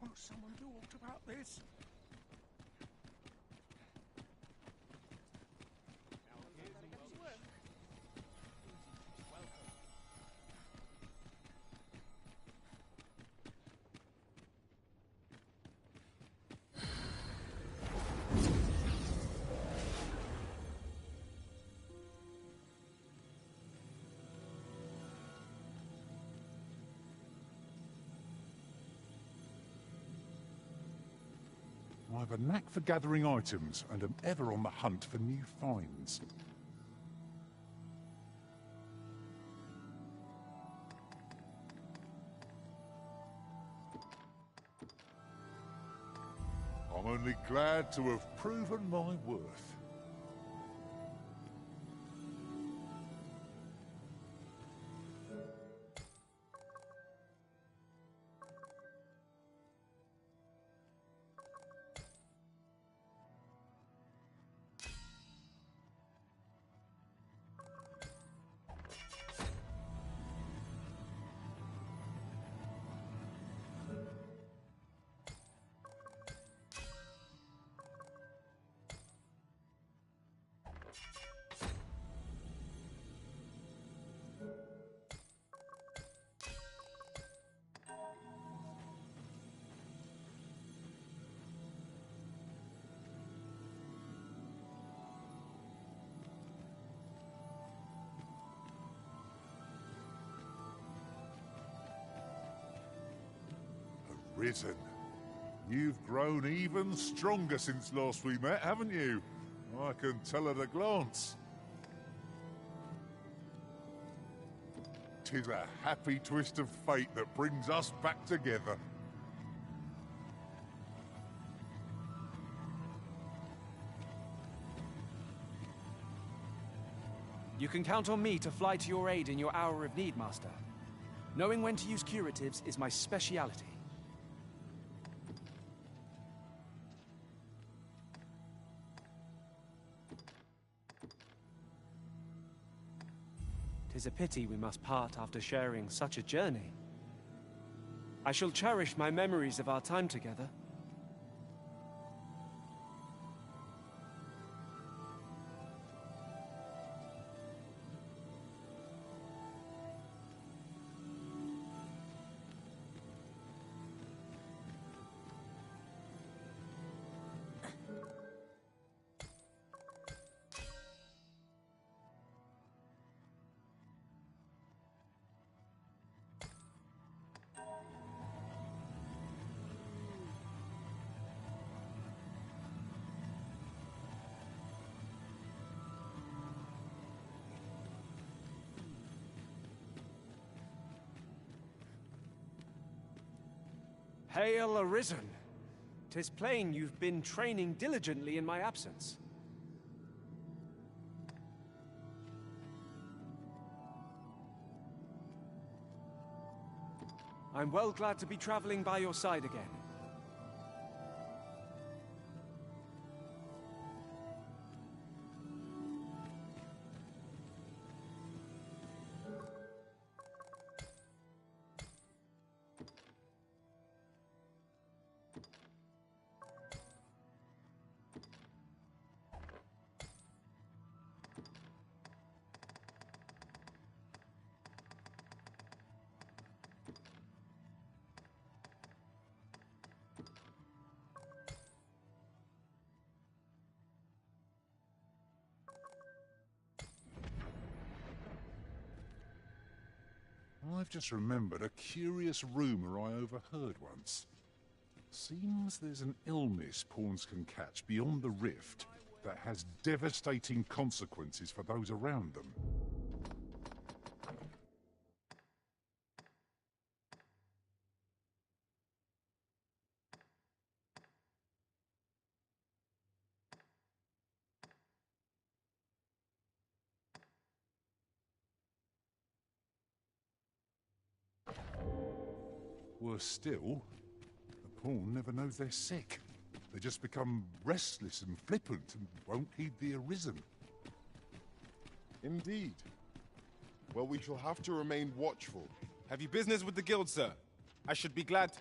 Won't someone do aught about this? I have a knack for gathering items and am ever on the hunt for new finds. I'm only glad to have proven my worth. Risen. You've grown even stronger since last we met, haven't you? I can tell at a glance. 'Tis a happy twist of fate that brings us back together. You can count on me to fly to your aid in your hour of need, Master. Knowing when to use curatives is my speciality. 'Tis a pity we must part after sharing such a journey. I shall cherish my memories of our time together. Hail Arisen! 'Tis plain you've been training diligently in my absence. I'm well glad to be traveling by your side again. I've just remembered a curious rumour I overheard once. Seems there's an illness pawns can catch beyond the rift that has devastating consequences for those around them. Worse still, the pawn never knows they're sick. They just become restless and flippant and won't heed the Arisen. Indeed. Well, we shall have to remain watchful. Have you business with the guild, sir? I should be glad.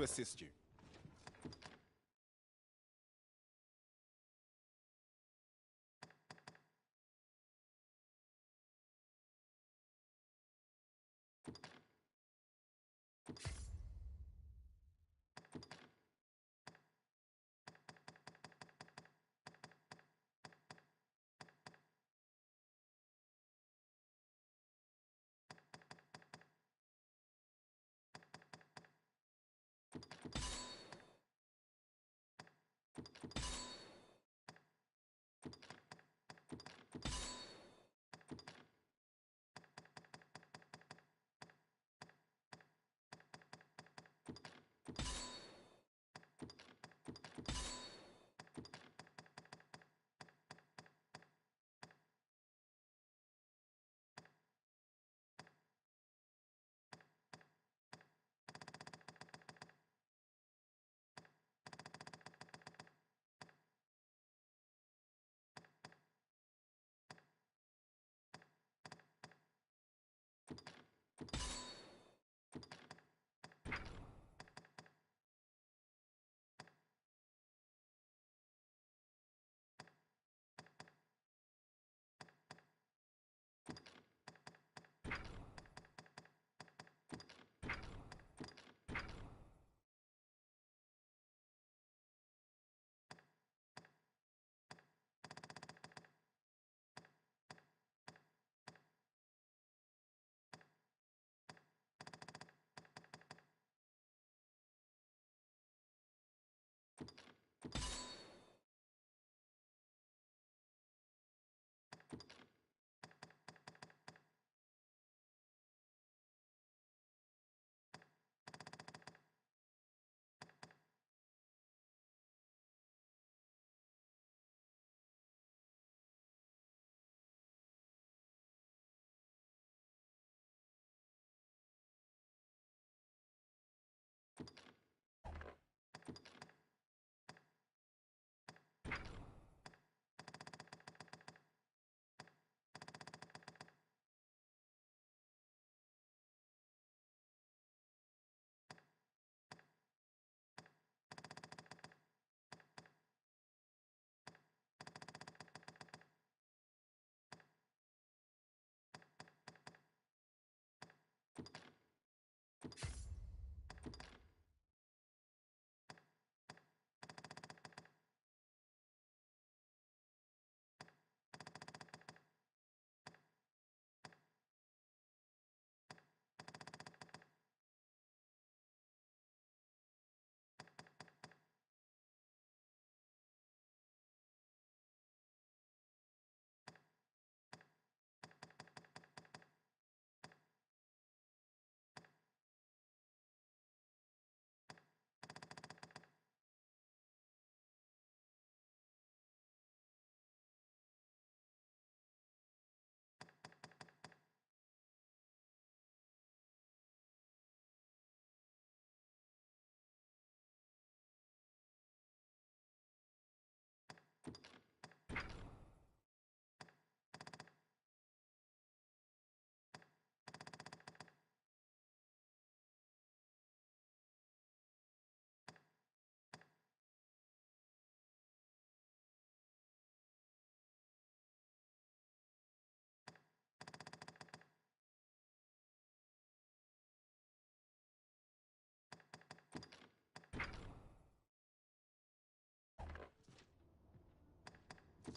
To assist you.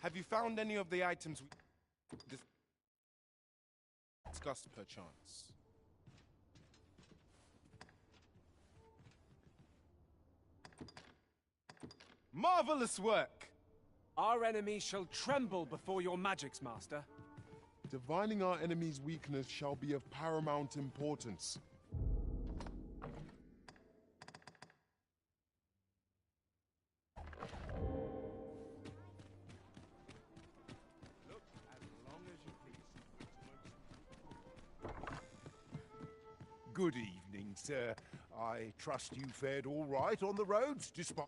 Have you found any of the items we discussed perchance? Marvelous work! Our enemies shall tremble before your magics, Master. Divining our enemy's weakness shall be of paramount importance. Good evening, sir. I trust you fared all right on the roads, despite...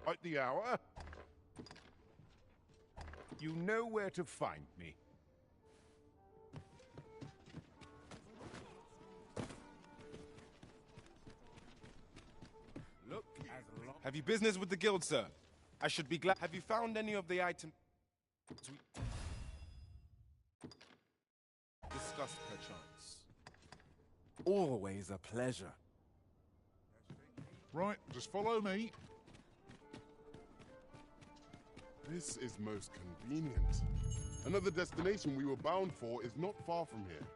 At the hour. You know where to find me. Look, have you business with the guild, sir? I should be glad. Have you found any of the items we discussed perchance? Always a pleasure. Right, just follow me. This is most convenient. Another destination we were bound for is not far from here.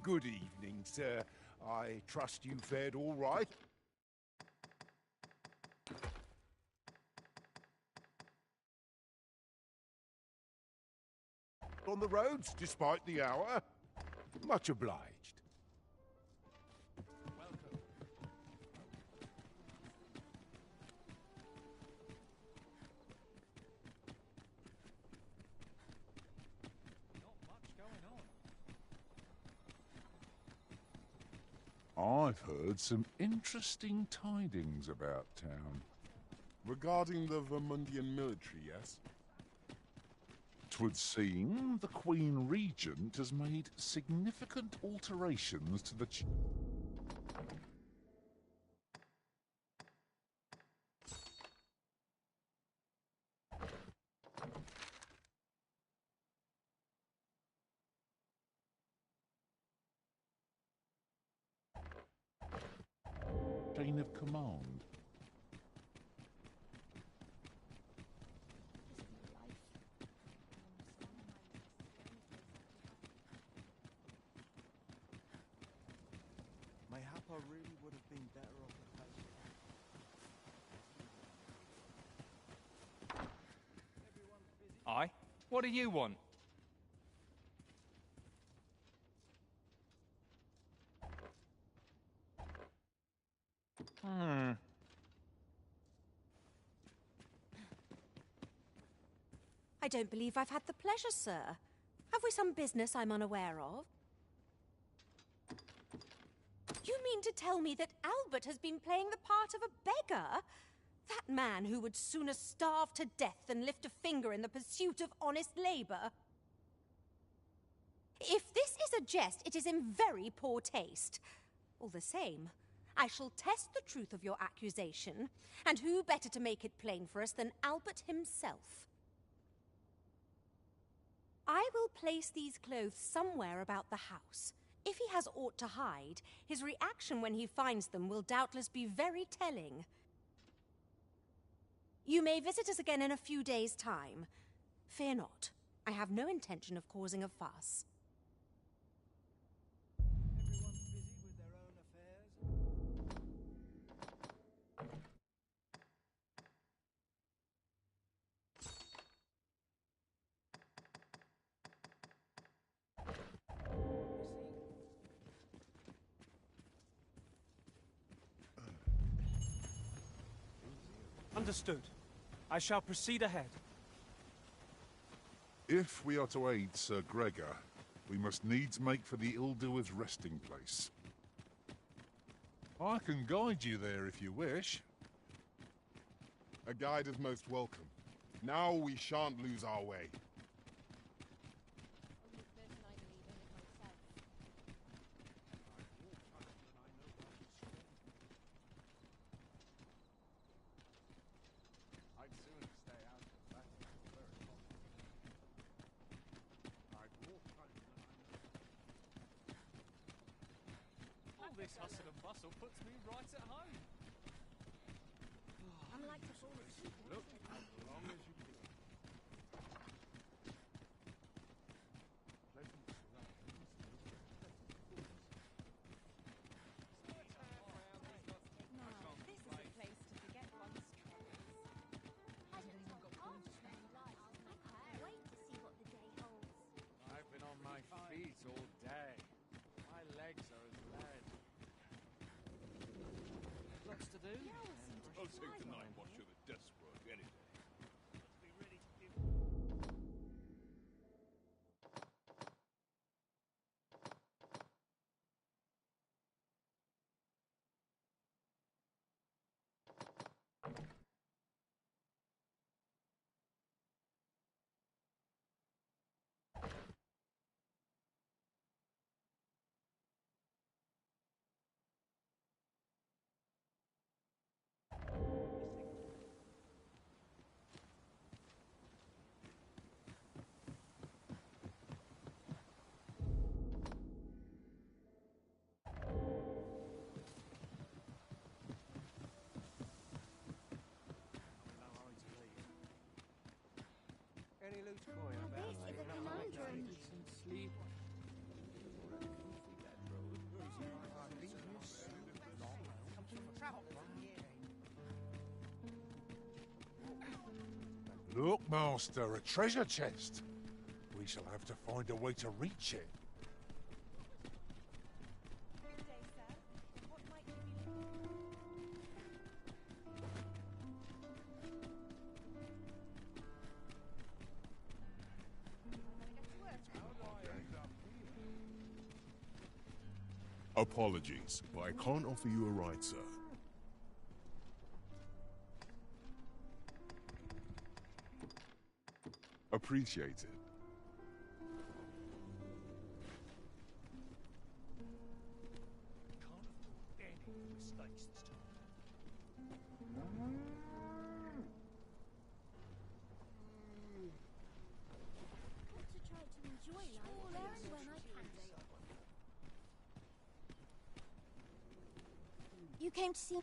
Good evening, sir. I trust you fared all right. On the roads, despite the hour. Much obliged. I've heard some interesting tidings about town. Regarding the Vermundian military, yes? 'Twould seem the Queen Regent has made significant alterations to the chain of command. Mayhap I really would have been better off at Aye? What do you want? I don't believe I've had the pleasure, sir. Have we some business I'm unaware of? You mean to tell me that Albert has been playing the part of a beggar? That man who would sooner starve to death than lift a finger in the pursuit of honest labor? If this is a jest, it is in very poor taste. All the same, I shall test the truth of your accusation, and who better to make it plain for us than Albert himself? I will place these clothes somewhere about the house. If he has aught to hide, his reaction when he finds them will doubtless be very telling. You may visit us again in a few days' time. Fear not. I have no intention of causing a fuss. Understood. I shall proceed ahead. If we are to aid Sir Gregor, we must needs make for the ill-doer's resting place. I can guide you there if you wish. A guide is most welcome. Now we shan't lose our way. I'd sooner stay out of that where it's possible. I'd walk further than I know. All this hustle and bustle puts me right at home. Unlike the ball of sheep. Look, as long as you please. Pleasant surroundings. Now, this is a place to forget one's troubles. I don't even got points to spend life. I can't wait to see what the day holds. I've been on my feet all day. My legs are as lead. Lots to do. I'll take the night watch of the desk work any day. Be ready to give. Any loose coin about? This is a conundrum. Sleep. Look, Master, a treasure chest. We shall have to find a way to reach it. Good day, sir. What might you be looking for? Apologies, but I can't offer you a ride, sir. Appreciate it. Can't afford any mistakes this time. Want to try to enjoy life there and when I can. You came to see...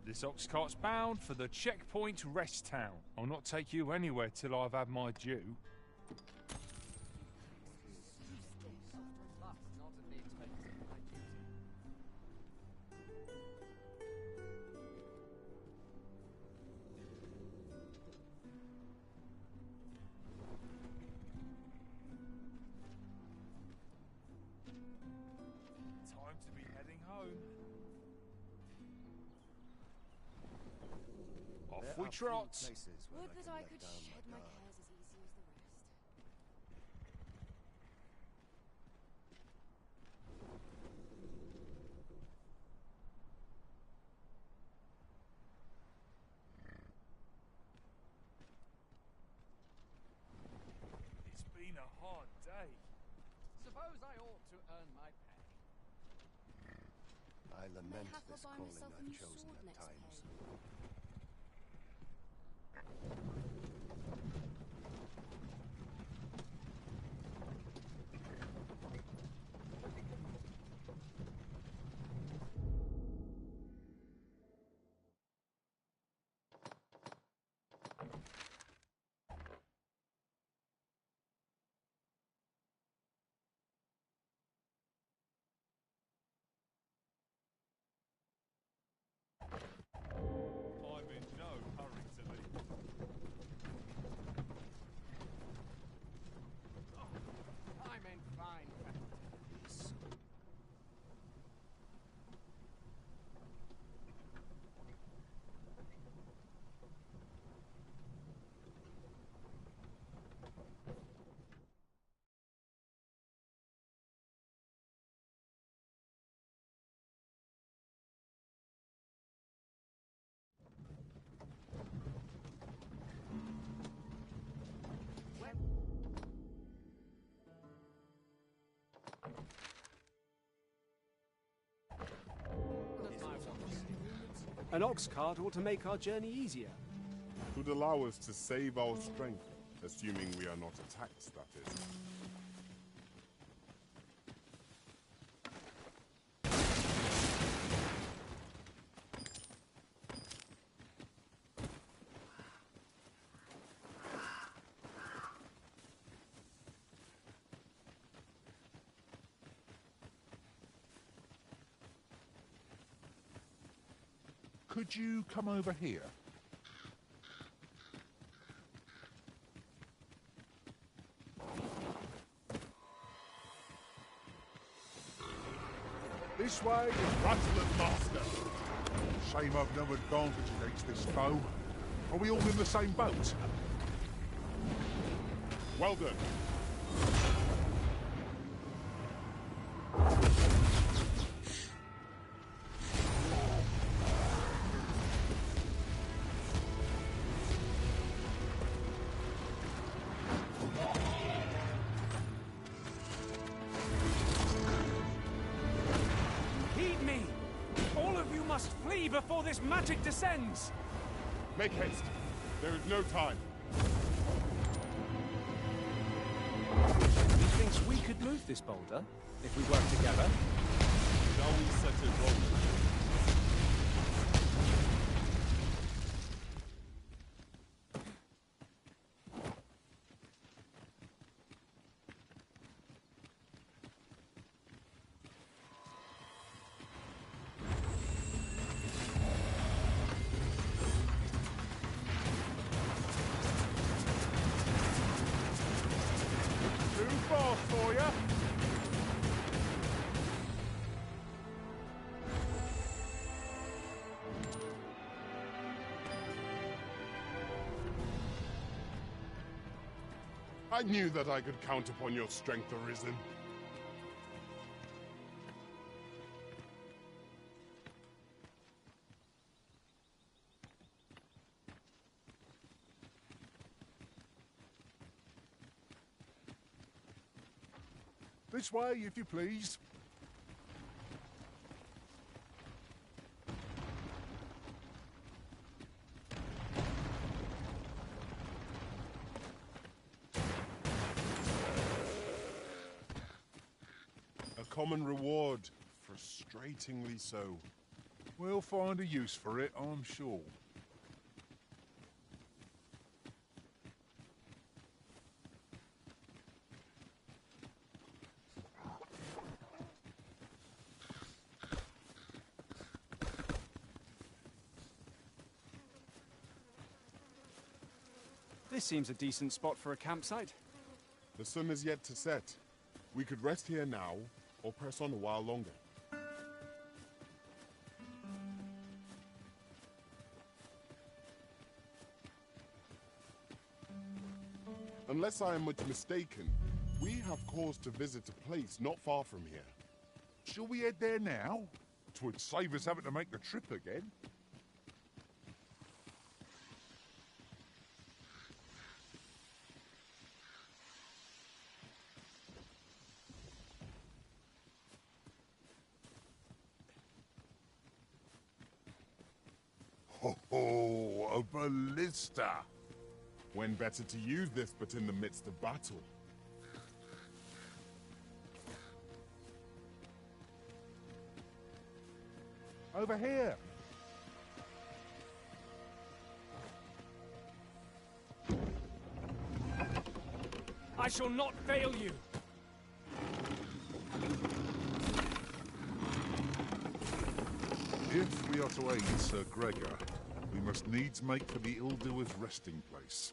This ox cart's bound for the checkpoint rest town. I'll not take you anywhere till I've had my due. Time to be heading home. Off we trot. Would that I could shed my cares as easy as the rest. It's been a hard day. Suppose I ought to earn my pay. I lament Mayhap this I'll buy calling myself a I've new chosen sword at next times. pay. I'm in no hurry to leave. An ox cart ought to make our journey easier. It would allow us to save our strength, assuming we are not attacked, that is. Could you come over here? This way is Rattler's master. Shame I've no advantage against this foe. Are we all in the same boat? Well done. Heed me! All of you must flee before this magic descends! Make haste. There is no time. Methinks we could move this boulder if we work together. Shall we set it rolling? Too fast for you. I knew that I could count upon your strength, Arisen. This way, if you please. A common reward, frustratingly so. We'll find a use for it, I'm sure. This seems a decent spot for a campsite. The sun is yet to set. We could rest here now, or press on a while longer. Unless I am much mistaken, we have cause to visit a place not far from here. Shall we head there now? 'Twould save us having to make the trip again. Ho, a ballista! When better to use this but in the midst of battle? Over here. I shall not fail you! If we are to aid Sir Gregor, we must needs make for the ill-doer's resting place.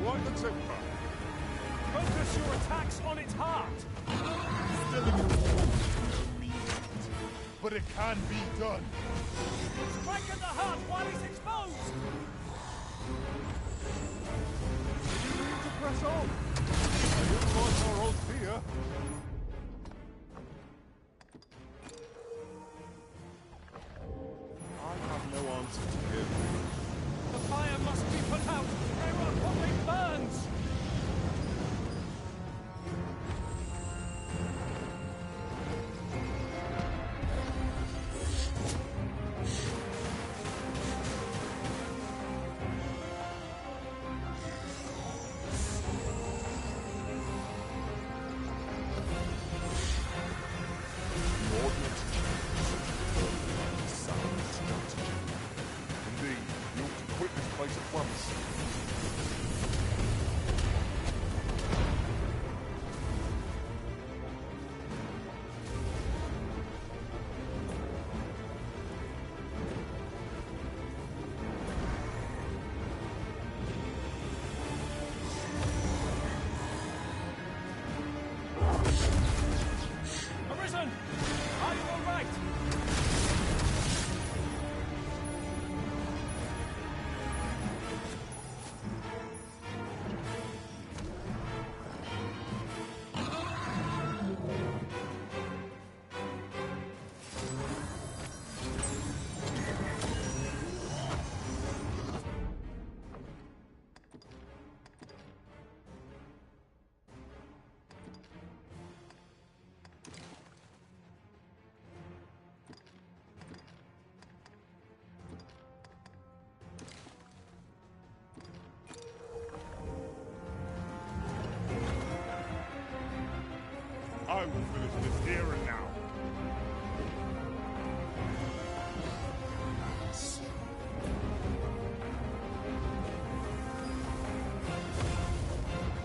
like the temper. Focus your attacks on its heart! Still in your thoughts, but it can be done. Strike at the heart while it's exposed! You need to press on. I don't like our odds here. I have no answer to give. The fire must be put out! Everyone, what it burns! I will finish this here and now.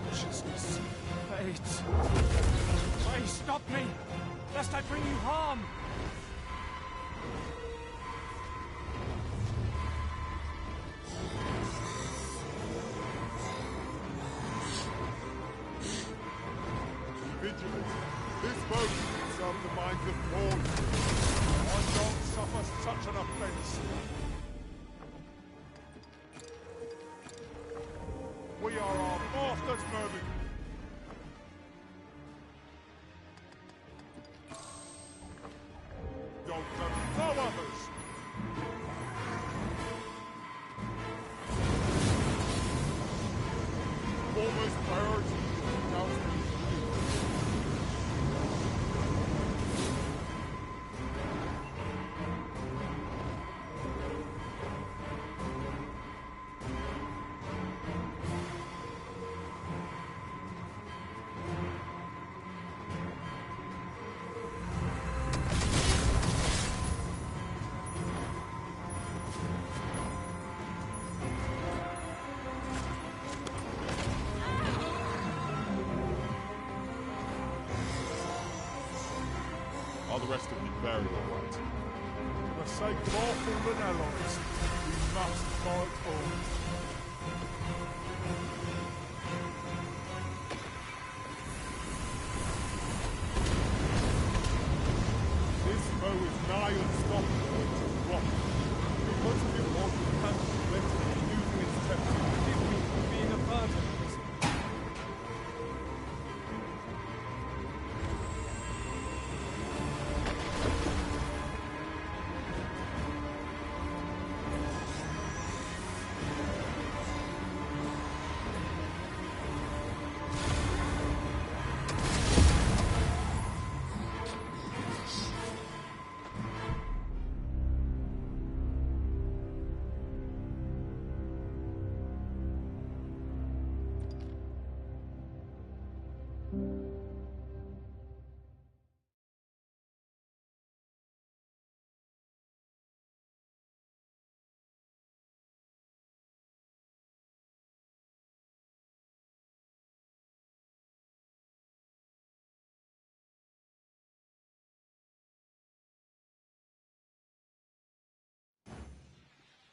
Consciousness. Fate. Pray stop me, lest I bring you harm. Vigilant. This boat will serve the minds of pawns. I don't suffer such an offense. We are our master's servant. Don't serve no others. Foremost priority is downstream. Are the rest of you buried all right? For the sake of our fallen allies, we must fight on. This foe is nigh unstoppable to rock. Because of it all, we can't let it using its temper. Forgive me for being a part of this.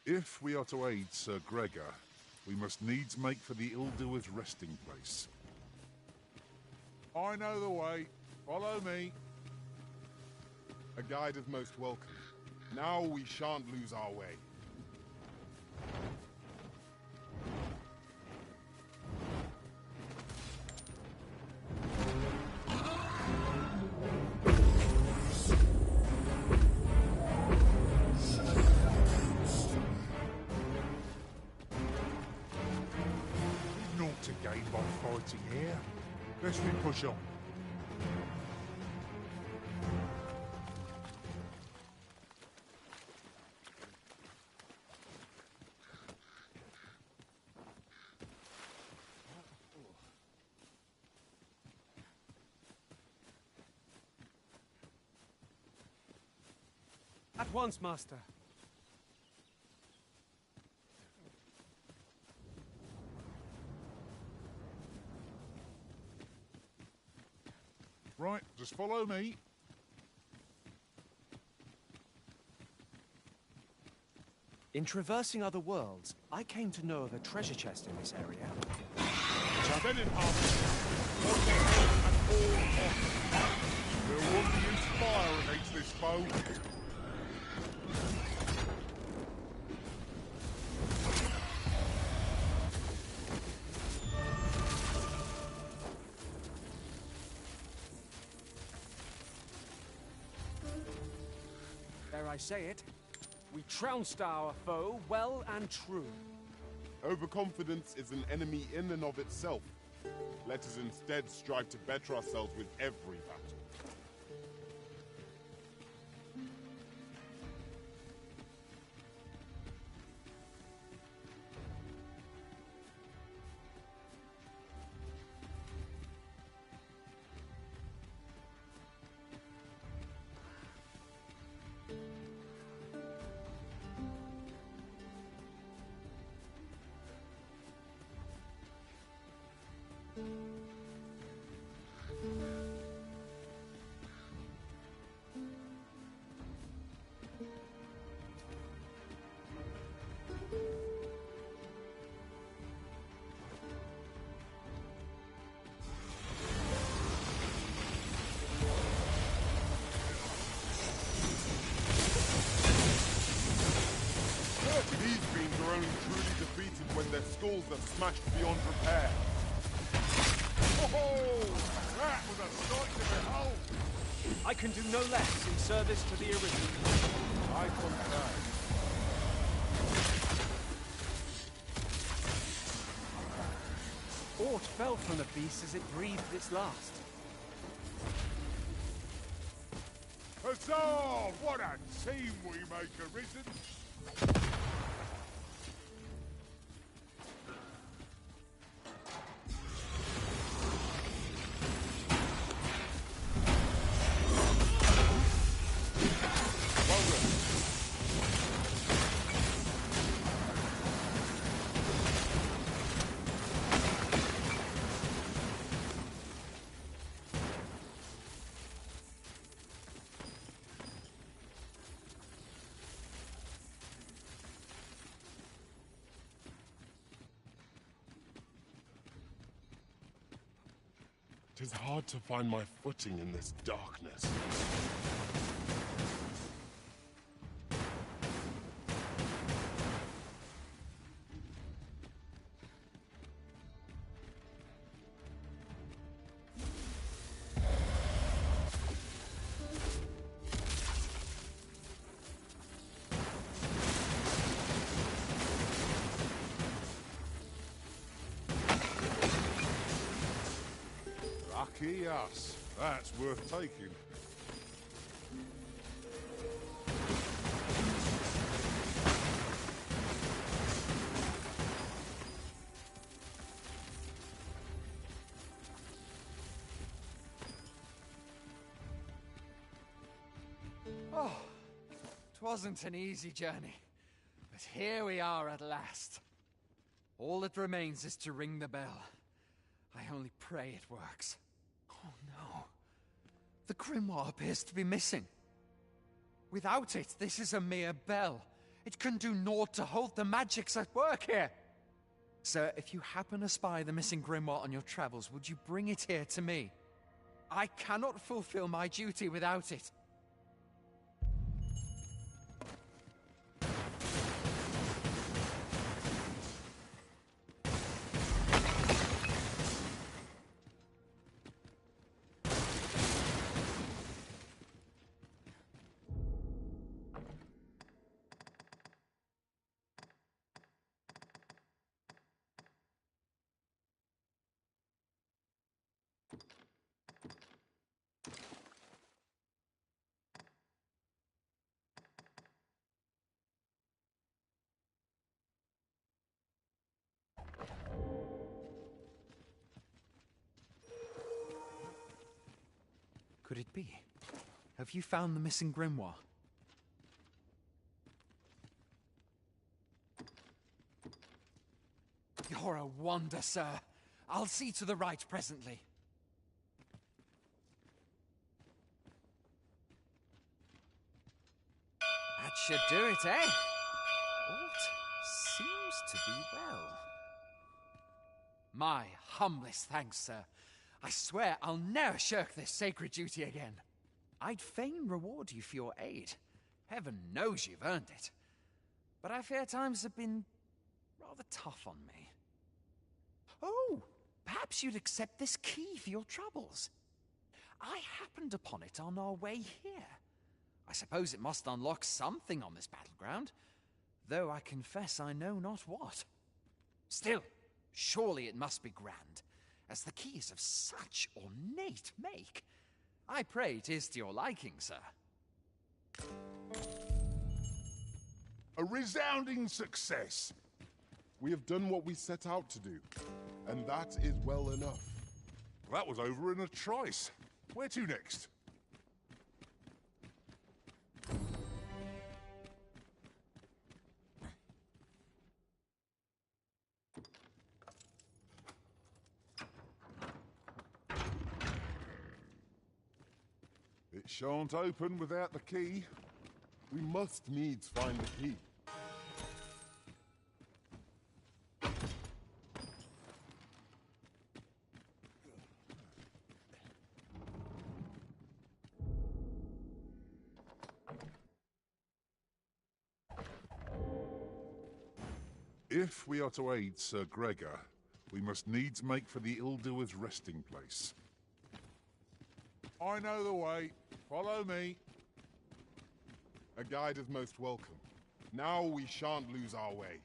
If we are to aid Sir Gregor, We must needs make for the ill-doer's resting place. I know the way. Follow me. A guide is most welcome. Now we shan't lose our way. Naught to gain by fighting here. Best we push on. At once, Master. Right, just follow me. In traversing other worlds, I came to know of a treasure chest in this area. Then in on their heads and all off. There won't be inspire against this foe. Dare I say it? We trounced our foe well and true. Overconfidence is an enemy in and of itself. Let us instead strive to better ourselves with every battle. These beings are only truly defeated when their skulls are smashed beyond repair. Oh, that was a sight to behold! I can do no less in service to the Arisen. I concur. Aught fell from the beast as it breathed its last. Huzzah! What a team we make, Arisen! It is hard to find my footing in this darkness. Lucky us. That's worth taking. Oh, 'twasn't an easy journey, but here we are at last. All that remains is to ring the bell. I only pray it works. Oh no. The grimoire appears to be missing. Without it, this is a mere bell. It can do naught to hold the magics at work here. Sir, if you happen to spy the missing grimoire on your travels, would you bring it here to me? I cannot fulfill my duty without it. Could it be? Have you found the missing grimoire? You're a wonder, sir. I'll see to the right presently. That should do it, eh? Alt seems to be well. My humblest thanks, sir. I swear I'll never shirk this sacred duty again. I'd fain reward you for your aid. Heaven knows you've earned it. But I fear times have been rather tough on me. Oh, perhaps you'd accept this key for your troubles. I happened upon it on our way here. I suppose it must unlock something on this battleground, though I confess I know not what. Still, surely it must be grand, as the key is of such ornate make. I pray 'tis to your liking, sir. A resounding success. We have done what we set out to do, and that is well enough. That was over in a trice. Where to next? It shan't open without the key. We must needs find the key. If we are to aid Sir Gregor, we must needs make for the ill-doer's resting place. I know the way. Follow me. A guide is most welcome. Now we shan't lose our way.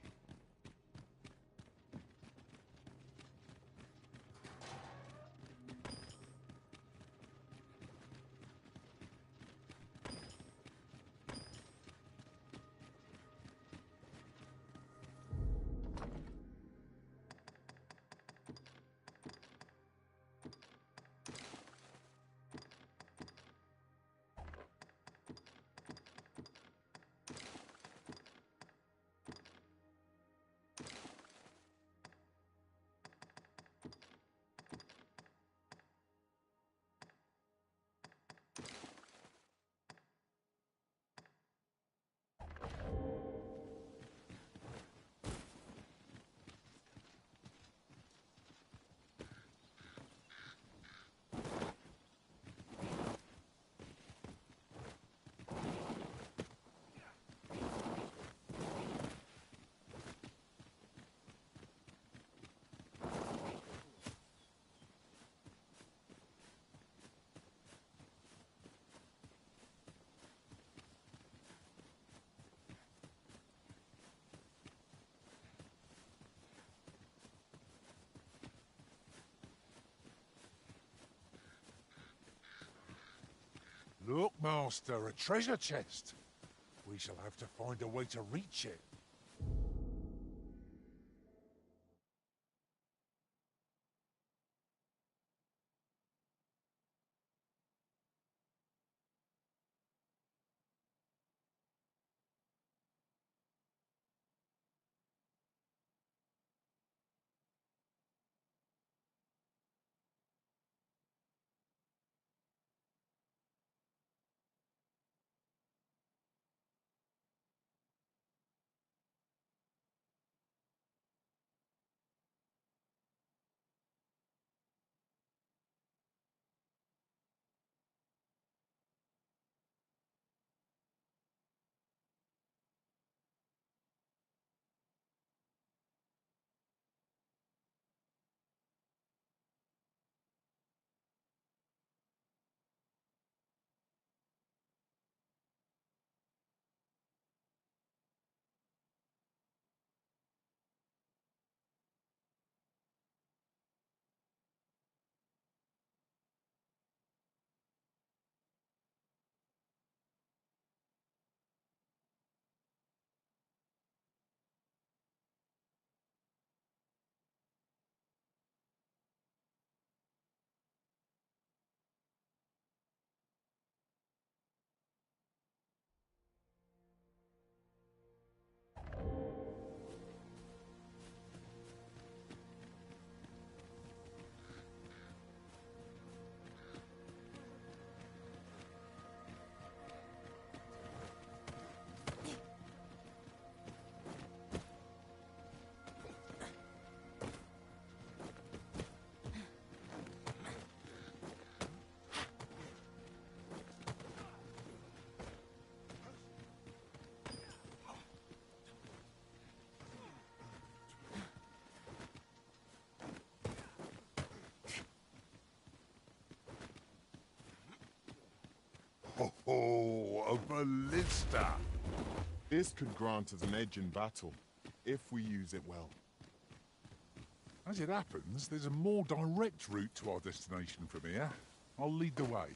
Look, Master, a treasure chest. We shall have to find a way to reach it. Oh, a ballista! This could grant us an edge in battle, if we use it well. As it happens, there's a more direct route to our destination from here. I'll lead the way.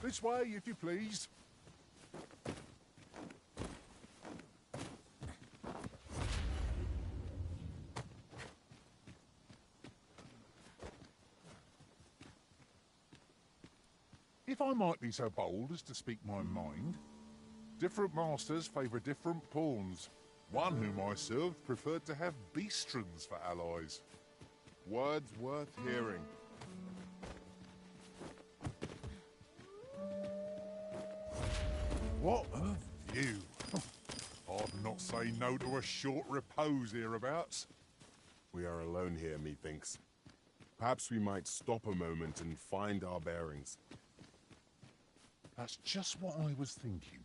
This way, if you please. If I might be so bold as to speak my mind, different masters favour different pawns. One whom I served preferred to have beastrons for allies. Words worth hearing. What a view! I'd not say no to a short repose hereabouts. We are alone here, methinks. Perhaps we might stop a moment and find our bearings. That's just what I was thinking.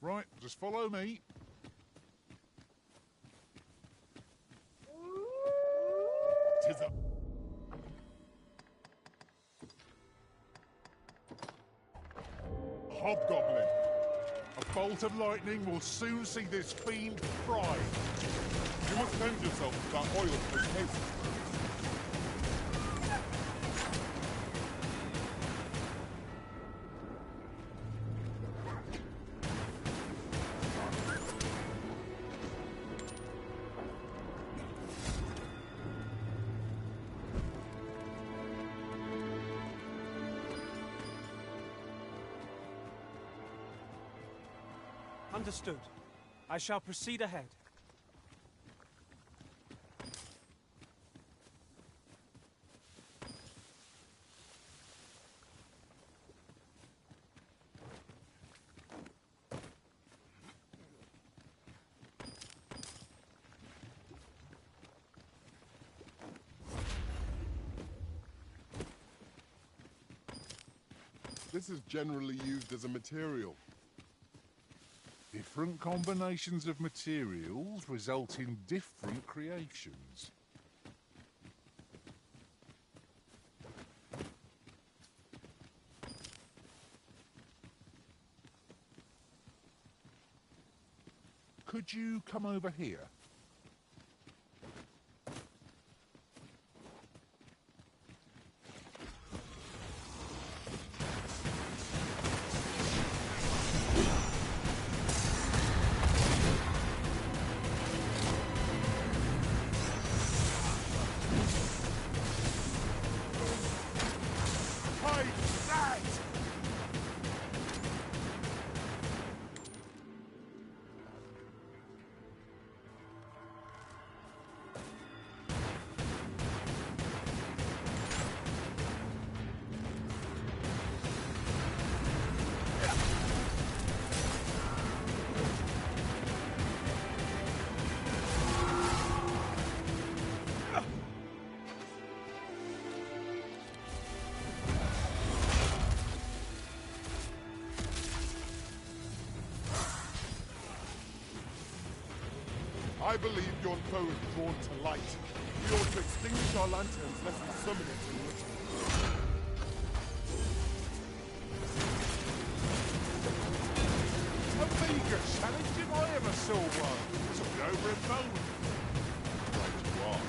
Right, just follow me. Tis a... Hobgoblin! A bolt of lightning will soon see this fiend fried. You must tend yourself to that oil for haste. Understood. I shall proceed ahead. This is generally used as a material. Different combinations of materials result in different creations. Could you come over here? I believe yon foe is drawn to light. We ought to extinguish our lanterns lest we summon it in return. A meagre challenge if I ever saw one. Took it over in moment. Right you are.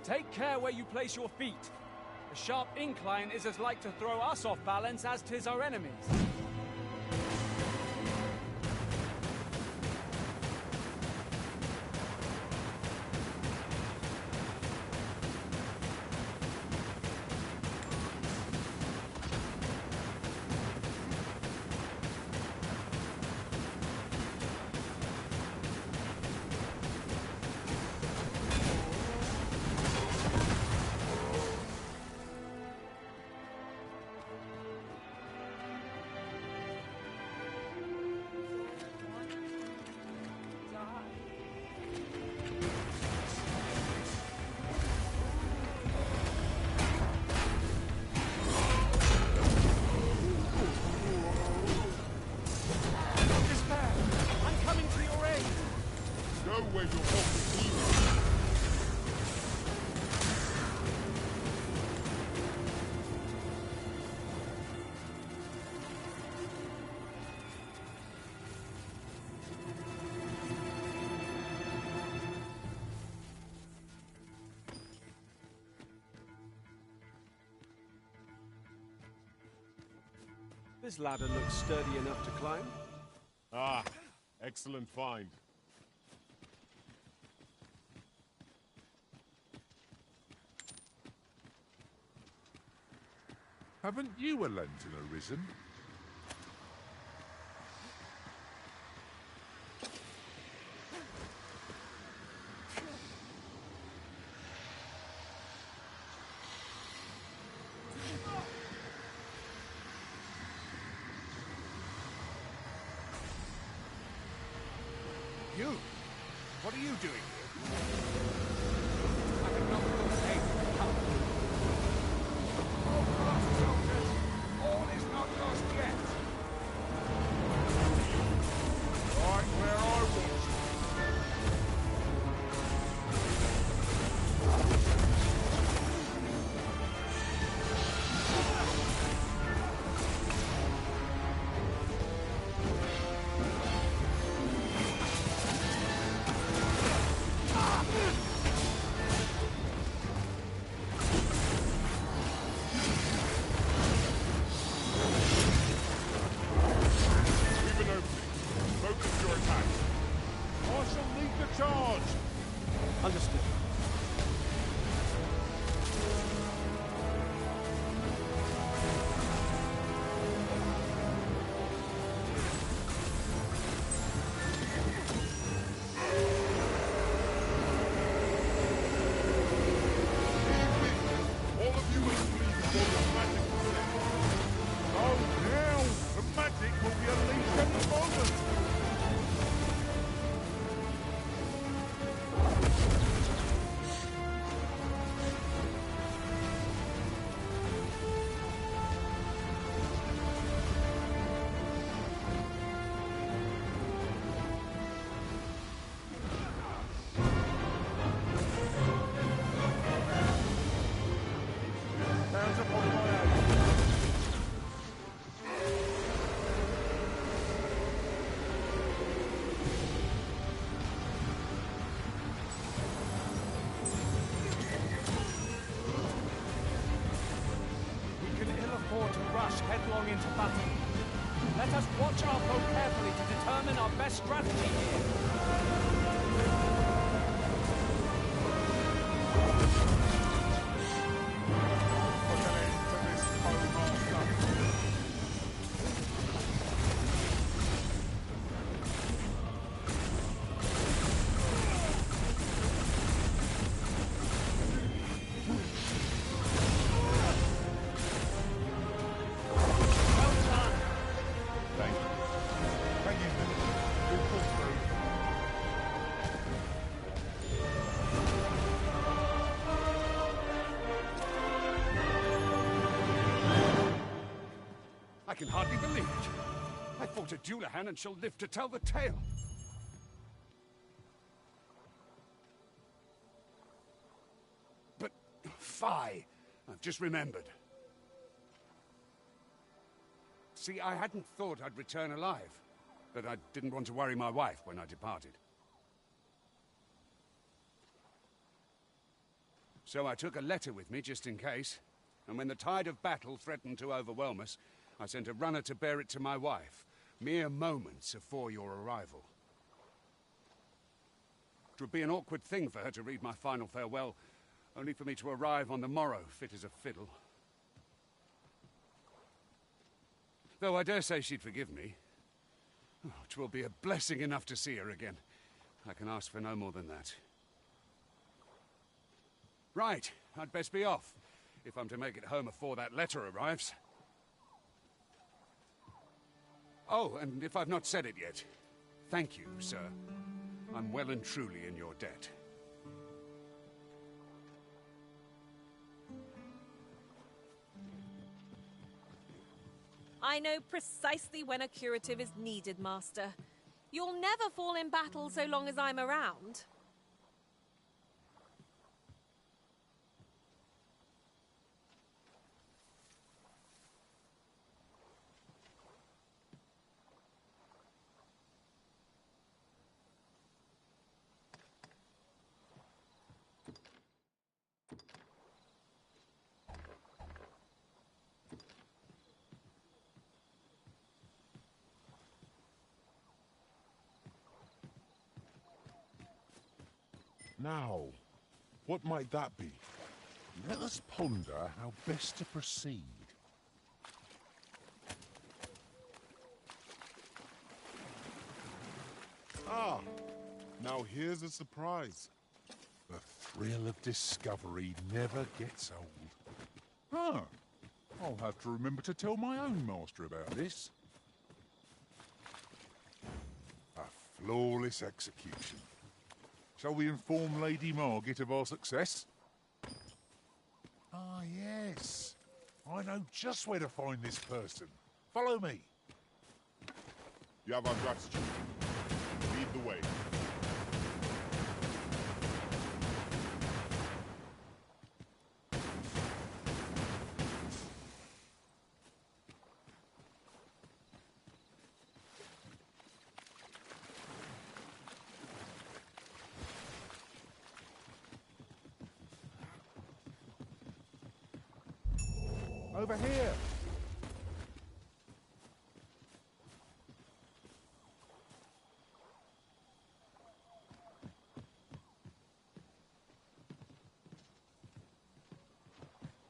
Take care where you place your feet. The sharp incline is as like to throw us off balance as 'tis our enemies. Where your hope is evil. This ladder looks sturdy enough to climb. Ah, excellent find. Haven't you a lantern arisen? You? What are you doing here? All is not lost yet. Right where I was. Understood. All of you must flee before the magic will set. Oh, now! The magic will be unleashed any moment! Headlong into battle. Let us watch our foe carefully to determine our best strategy here. hardly believe it. I fought a Dullahan and shall live to tell the tale. But, fie, I've just remembered. See, I hadn't thought I'd return alive, but I didn't want to worry my wife when I departed. So I took a letter with me just in case, and when the tide of battle threatened to overwhelm us, I sent a runner to bear it to my wife, mere moments afore your arrival. It would be an awkward thing for her to read my final farewell, only for me to arrive on the morrow, fit as a fiddle. Though I dare say she'd forgive me. Oh, 'twill be a blessing enough to see her again. I can ask for no more than that. Right, I'd best be off, if I'm to make it home afore that letter arrives. Oh, and if I've not said it yet, thank you, sir. I'm well and truly in your debt. I know precisely when a curative is needed, Master. You'll never fall in battle so long as I'm around. Now, what might that be? Let us ponder how best to proceed. Ah, now here's a surprise. The thrill of discovery never gets old. Ah, I'll have to remember to tell my own master about this. A flawless execution. Shall we inform Lady Margit of our success? Ah, yes. I know just where to find this person. Follow me. You have our gratitude. Lead the way. Over here.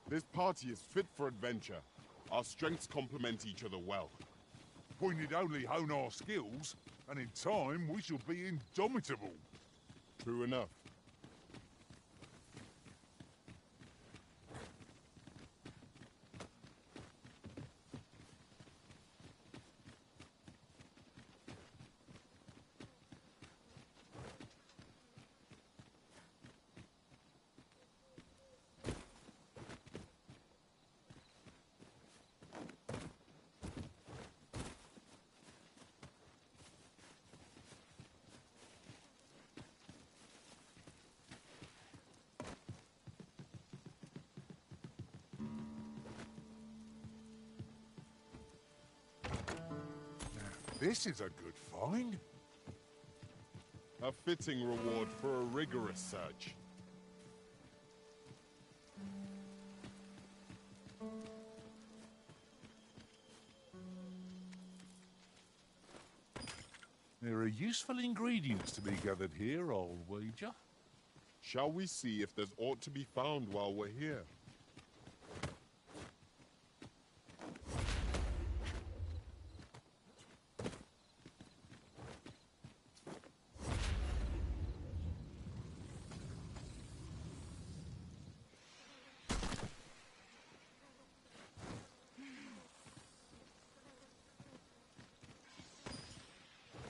This party is fit for adventure. Our strengths complement each other well. We need only hone our skills, and in time we shall be indomitable. True enough. This is a good find. A fitting reward for a rigorous search. There are useful ingredients to be gathered here, I'll wager. Shall we see if there's aught to be found while we're here?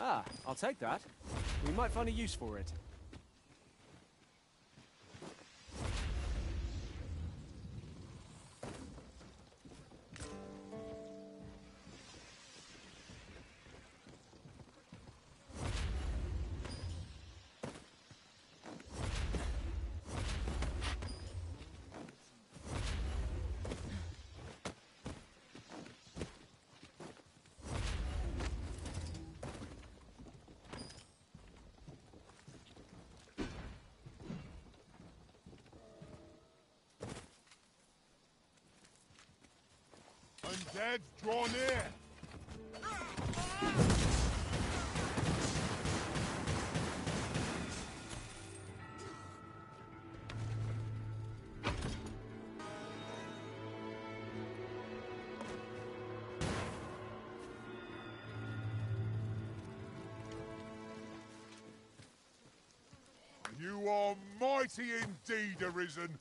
Ah, I'll take that. We might find a use for it. Dead, draw near! You are mighty indeed, Arisen.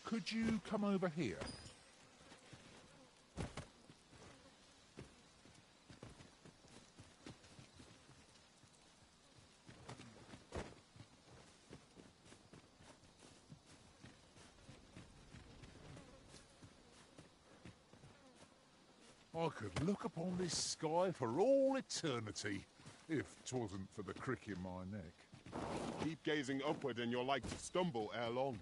Could you come over here? I could look upon this sky for all eternity, if 'twasn't for the crick in my neck. Keep gazing upward and you're like to stumble ere long.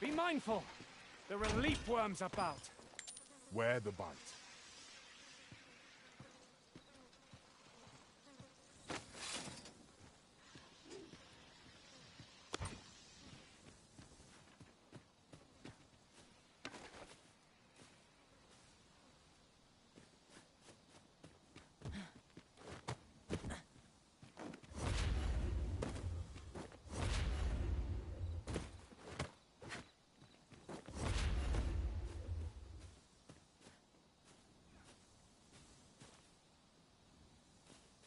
Be mindful! There are leaf worms about. Where the bite?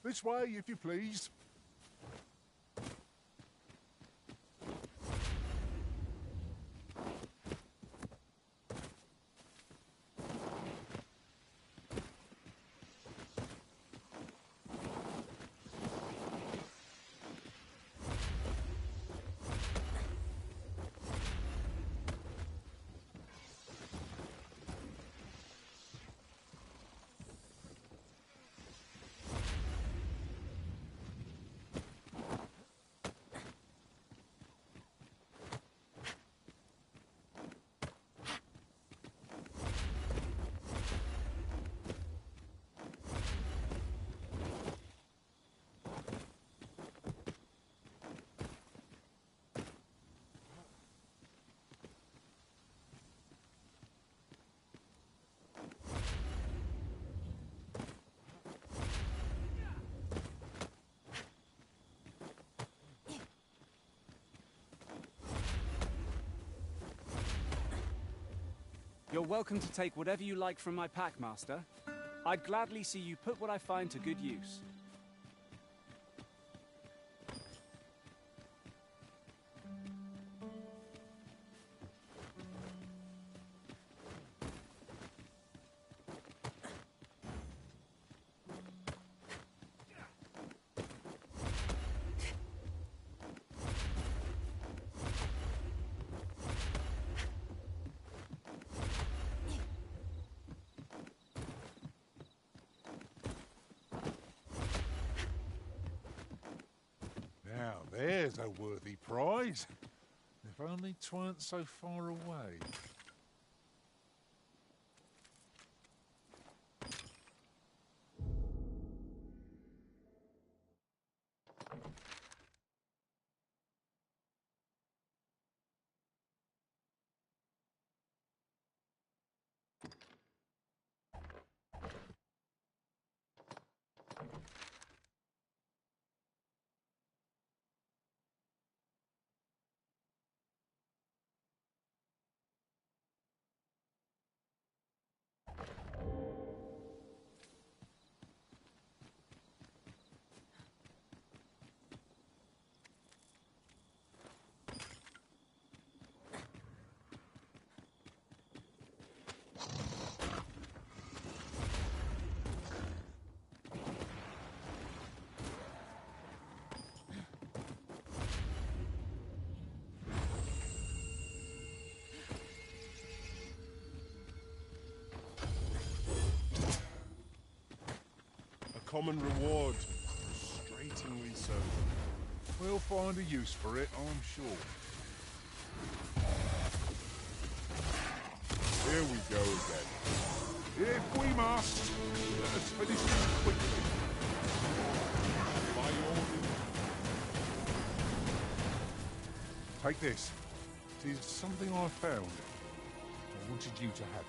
This way, if you please. You're welcome to take whatever you like from my pack, Master. I'd gladly see you put what I find to good use. Now there's a worthy prize. If only 'tweren't so far away. common reward. Frustratingly so. We'll find a use for it, I'm sure. Here we go again. If we must, let us finish this quickly. By all means. Take this. It is something I found. I wanted you to have it.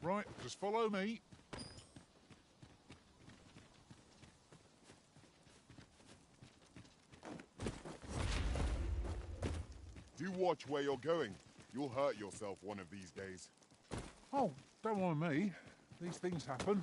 Right, just follow me. Do watch where you're going. You'll hurt yourself one of these days. Oh, don't mind me. These things happen.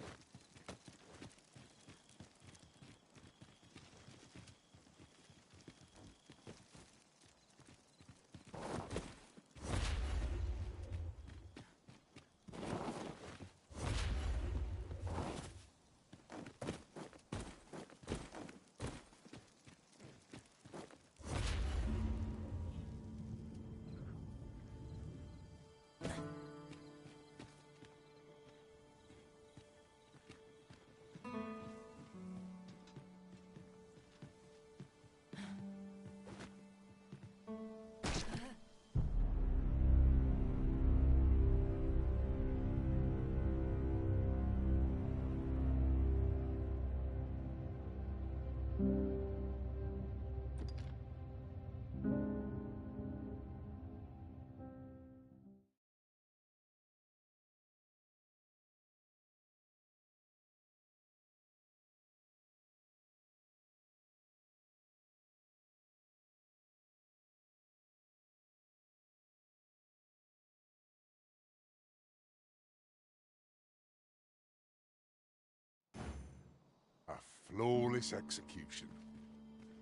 A flawless execution.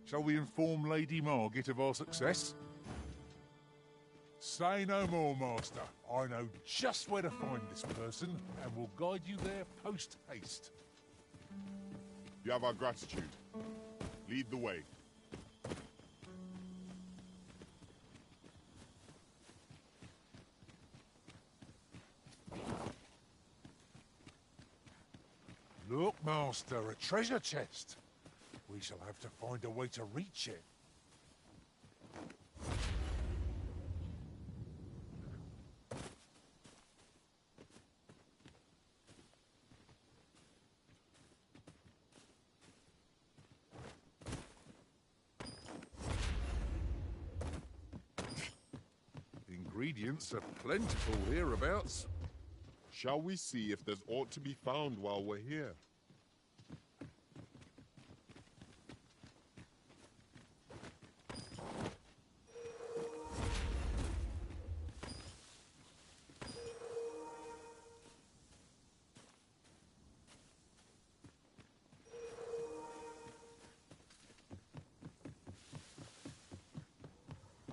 Shall we inform Lady Margit of our success? Say no more, Master. I know just where to find this person, and will guide you there post-haste. You have our gratitude. Lead the way. Look, Master, a treasure chest. We shall have to find a way to reach it. Ingredients are plentiful hereabouts. Shall we see if there's aught to be found while we're here?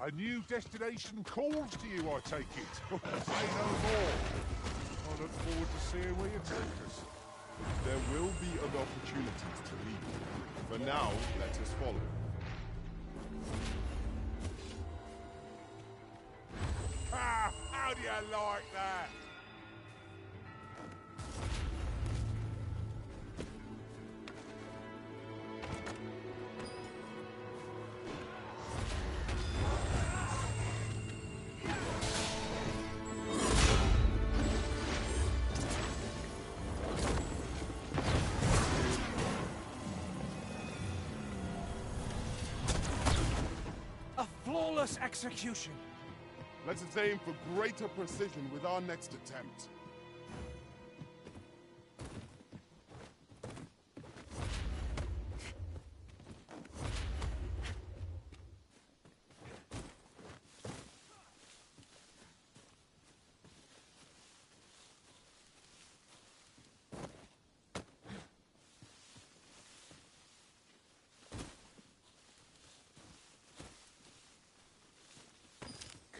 A new destination calls to you, I take it. Say no more. I look forward to seeing where you take us. There will be other opportunities to leave. For now, let us follow. Ah, how do you like that? Flawless execution. Let us aim for greater precision with our next attempt.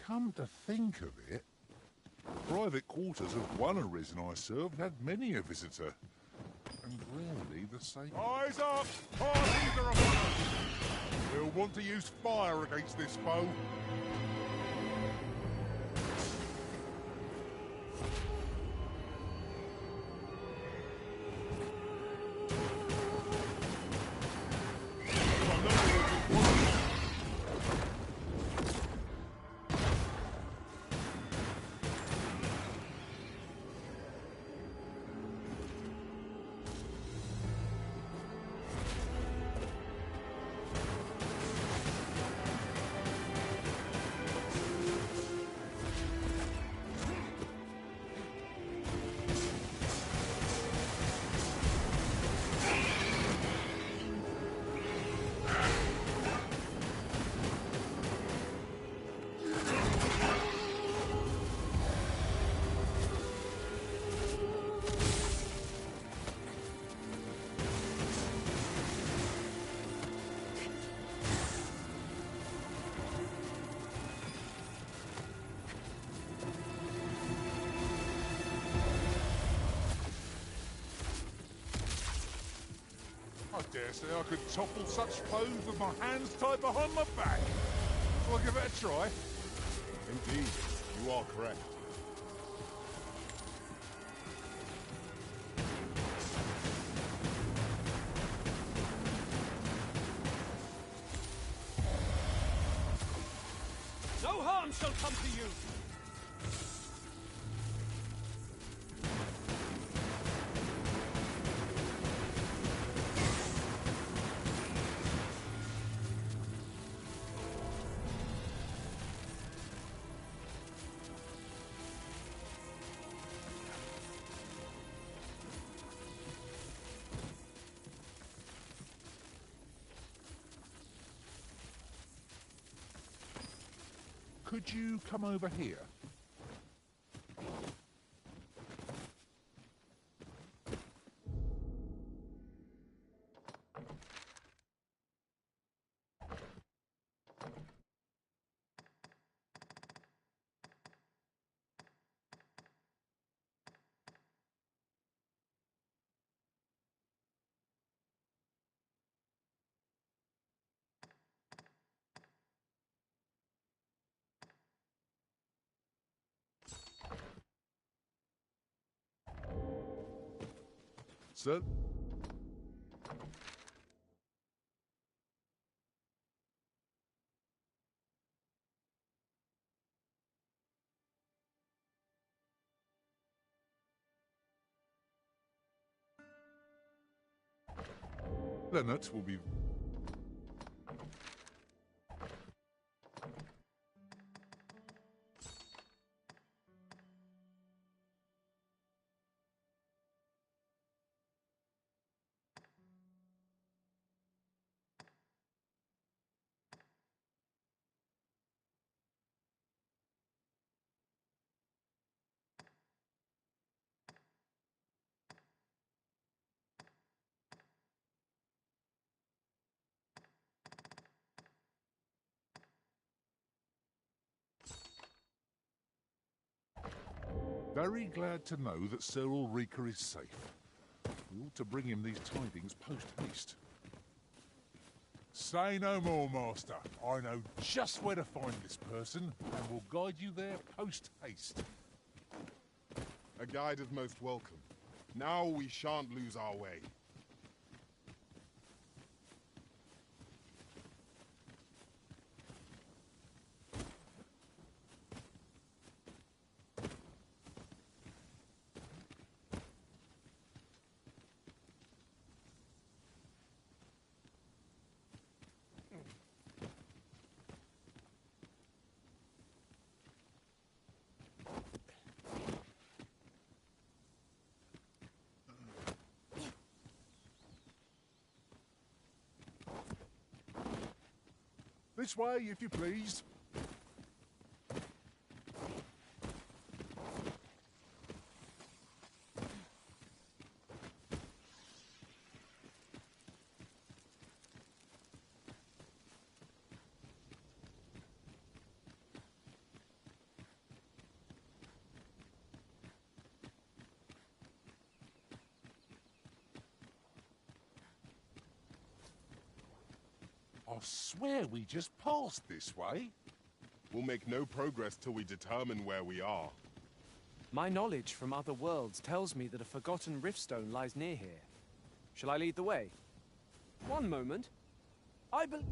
Come to think of it, for I private quarters of one arisen I served had many a visitor. And rarely the same. Eyes up! Parties are upon us! We'll want to use fire against this foe. I dare say I could topple such foes with my hands tied behind my back. Shall I give it a try? Indeed, you are correct. No harm shall come to you! Could you come over here? Sir? Leonard will be... Very glad to know that Sir Ulrika is safe. We ought to bring him these tidings post-haste. Say no more, Master. I know just where to find this person, and will guide you there post-haste. A guide is most welcome. Now we shan't lose our way. This way, if you please. I swear we just passed this way. We'll make no progress till we determine where we are. My knowledge from other worlds tells me that a forgotten riftstone lies near here. Shall I lead the way? One moment. I believe...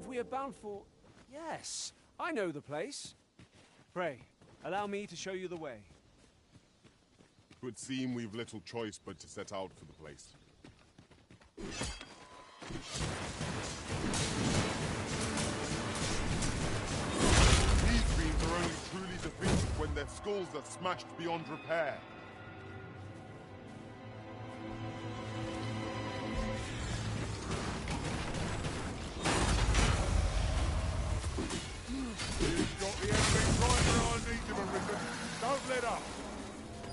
we are bound for... Yes, I know the place. Pray, allow me to show you the way. It would seem we've little choice but to set out for the place. These fiends are only truly defeated when their skulls are smashed beyond repair. You've got the enemy right where I need them, Arisen. Don't let up.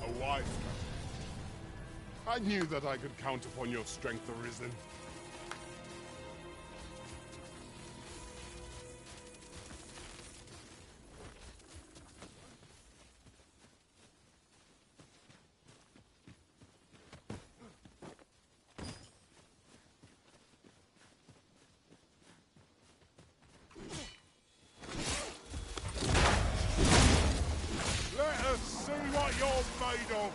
A wise man. I knew that I could count upon your strength, Arisen. Let us see what you're made of.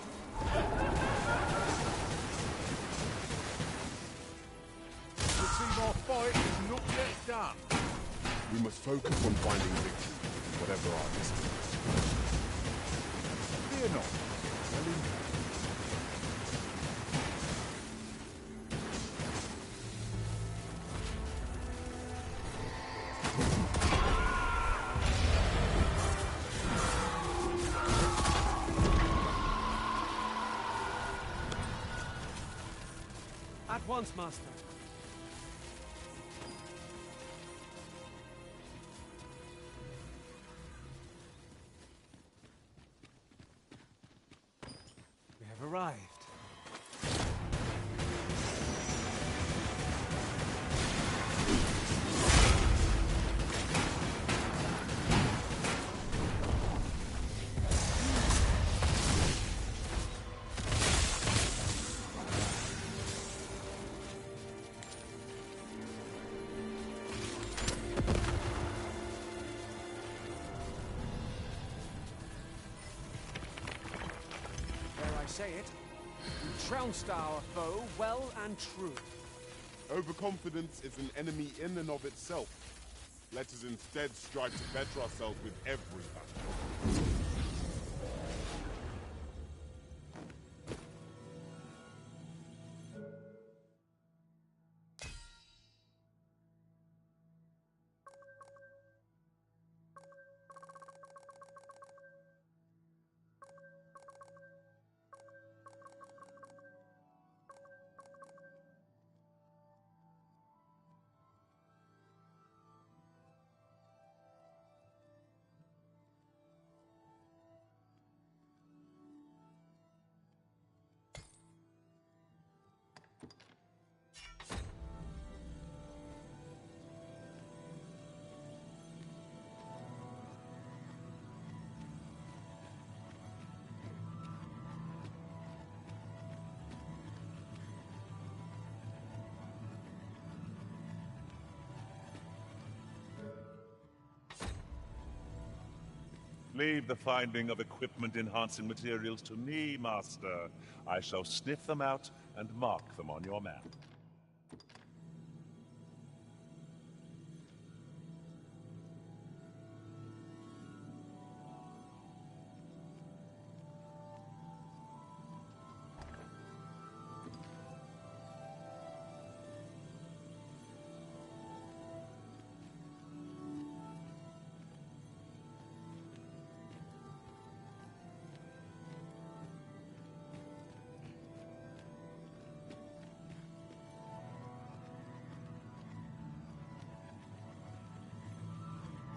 You see, my fight is not yet done. We must focus on finding victory, whatever our destiny. Fear not. Well in hand. At once, Master. We have arrived. Say it. We trounced our foe well and true. Overconfidence is an enemy in and of itself. Let us instead strive to better ourselves with every battle. Leave the finding of equipment-enhancing materials to me, Master. I shall sniff them out and mark them on your map.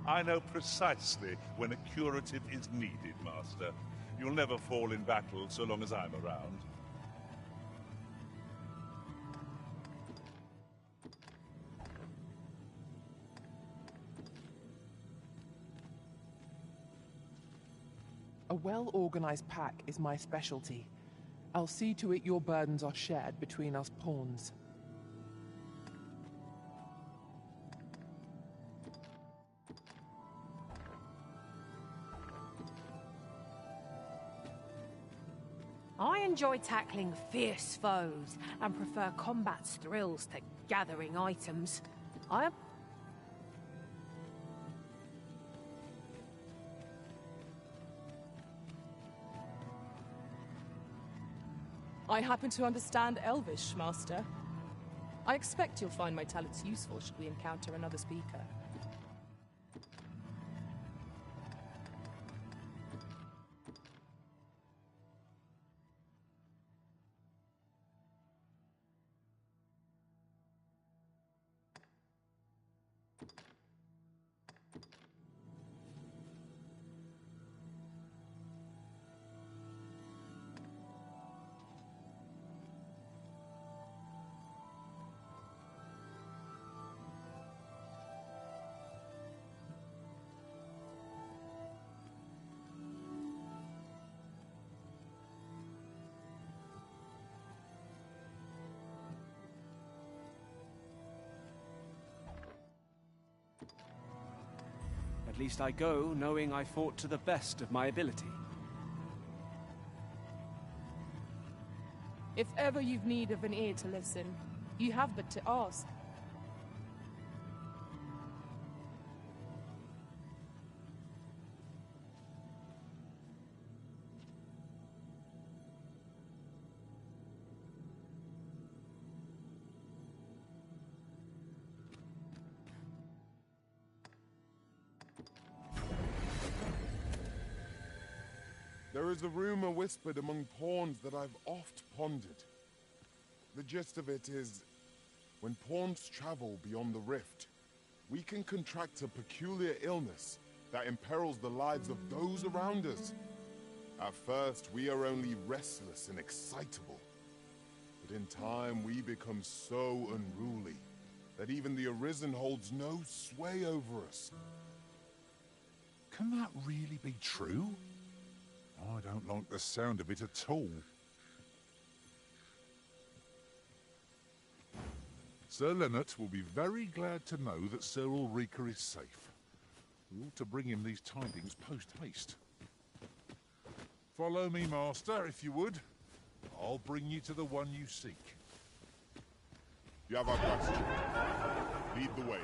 I know precisely when a curative is needed, Master. You'll never fall in battle so long as I'm around. A well-organized pack is my specialty. I'll see to it your burdens are shared between us pawns. I enjoy tackling fierce foes and prefer combat's thrills to gathering items. I happen to understand Elvish, Master. I expect you'll find my talents useful should we encounter another speaker. At least I go knowing I fought to the best of my ability. If ever you've need of an ear to listen, you have but to ask. There is a rumor whispered among pawns that I've oft pondered. The gist of it is, when pawns travel beyond the rift, we can contract a peculiar illness that imperils the lives of those around us. At first, we are only restless and excitable. But in time, we become so unruly that even the Arisen holds no sway over us. Can that really be true? I don't like the sound of it at all. Sir Leonard will be very glad to know that Sir Ulrika is safe. We ought to bring him these tidings post-haste. Follow me, Master, if you would. I'll bring you to the one you seek. You have our question. Lead the way.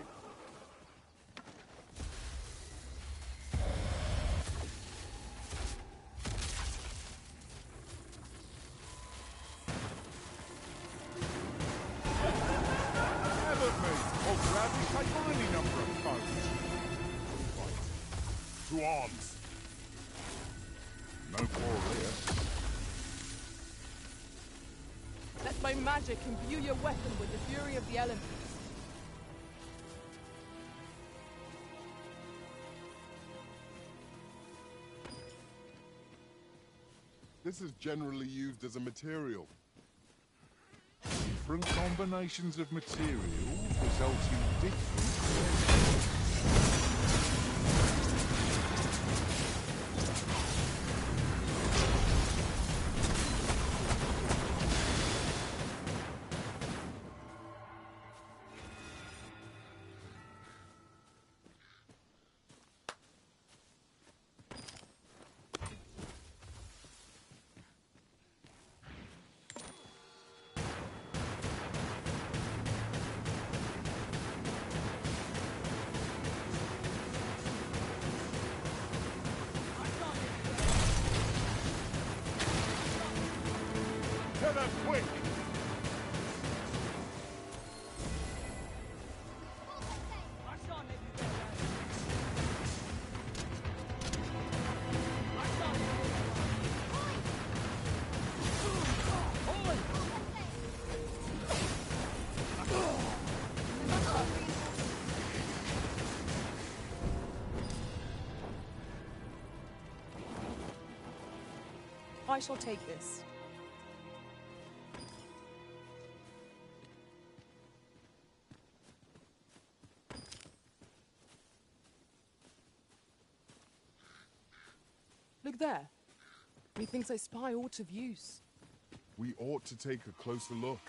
To arms. No quarrel here. Let my magic imbue your weapon with the fury of the elements. This is generally used as a material. Different combinations of materials result in different... I shall take this. Look there. Methinks I spy aught of use. We ought to take a closer look.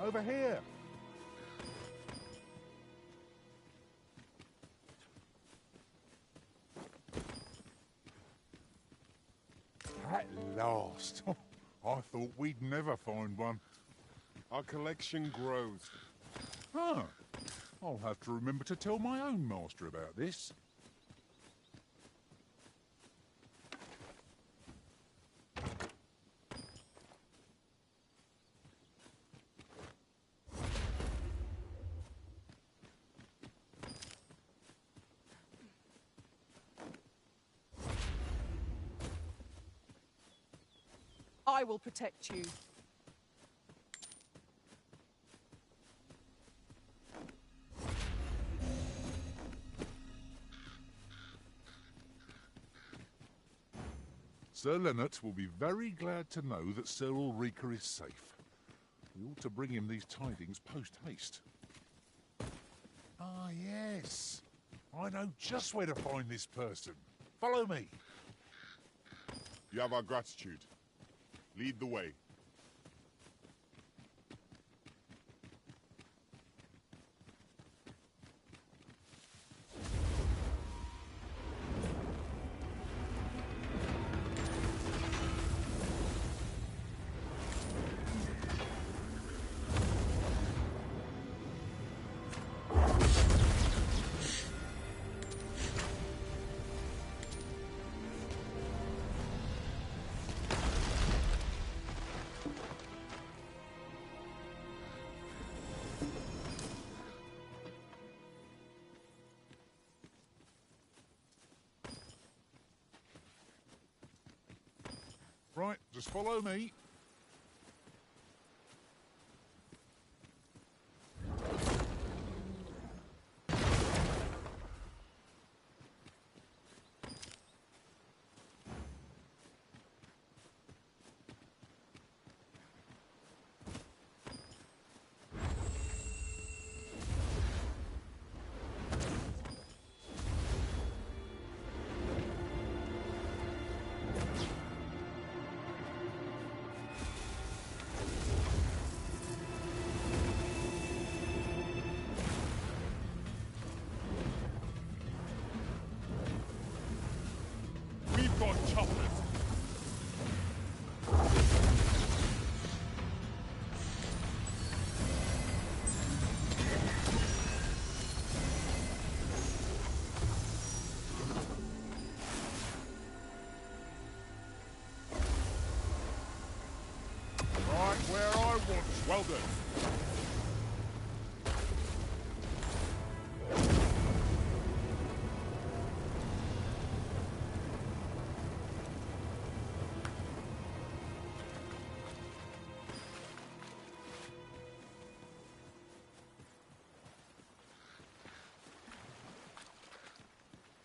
Over here. At last. I thought we'd never find one. Our collection grows. Huh. I'll have to remember to tell my own master about this. I will protect you. Sir Leonard will be very glad to know that Sir Ulrika is safe. We ought to bring him these tidings post-haste. Ah, yes. I know just where to find this person. Follow me. You have our gratitude. Lead the way. Right, just follow me. We've got choppers. Right where I want you. Well done.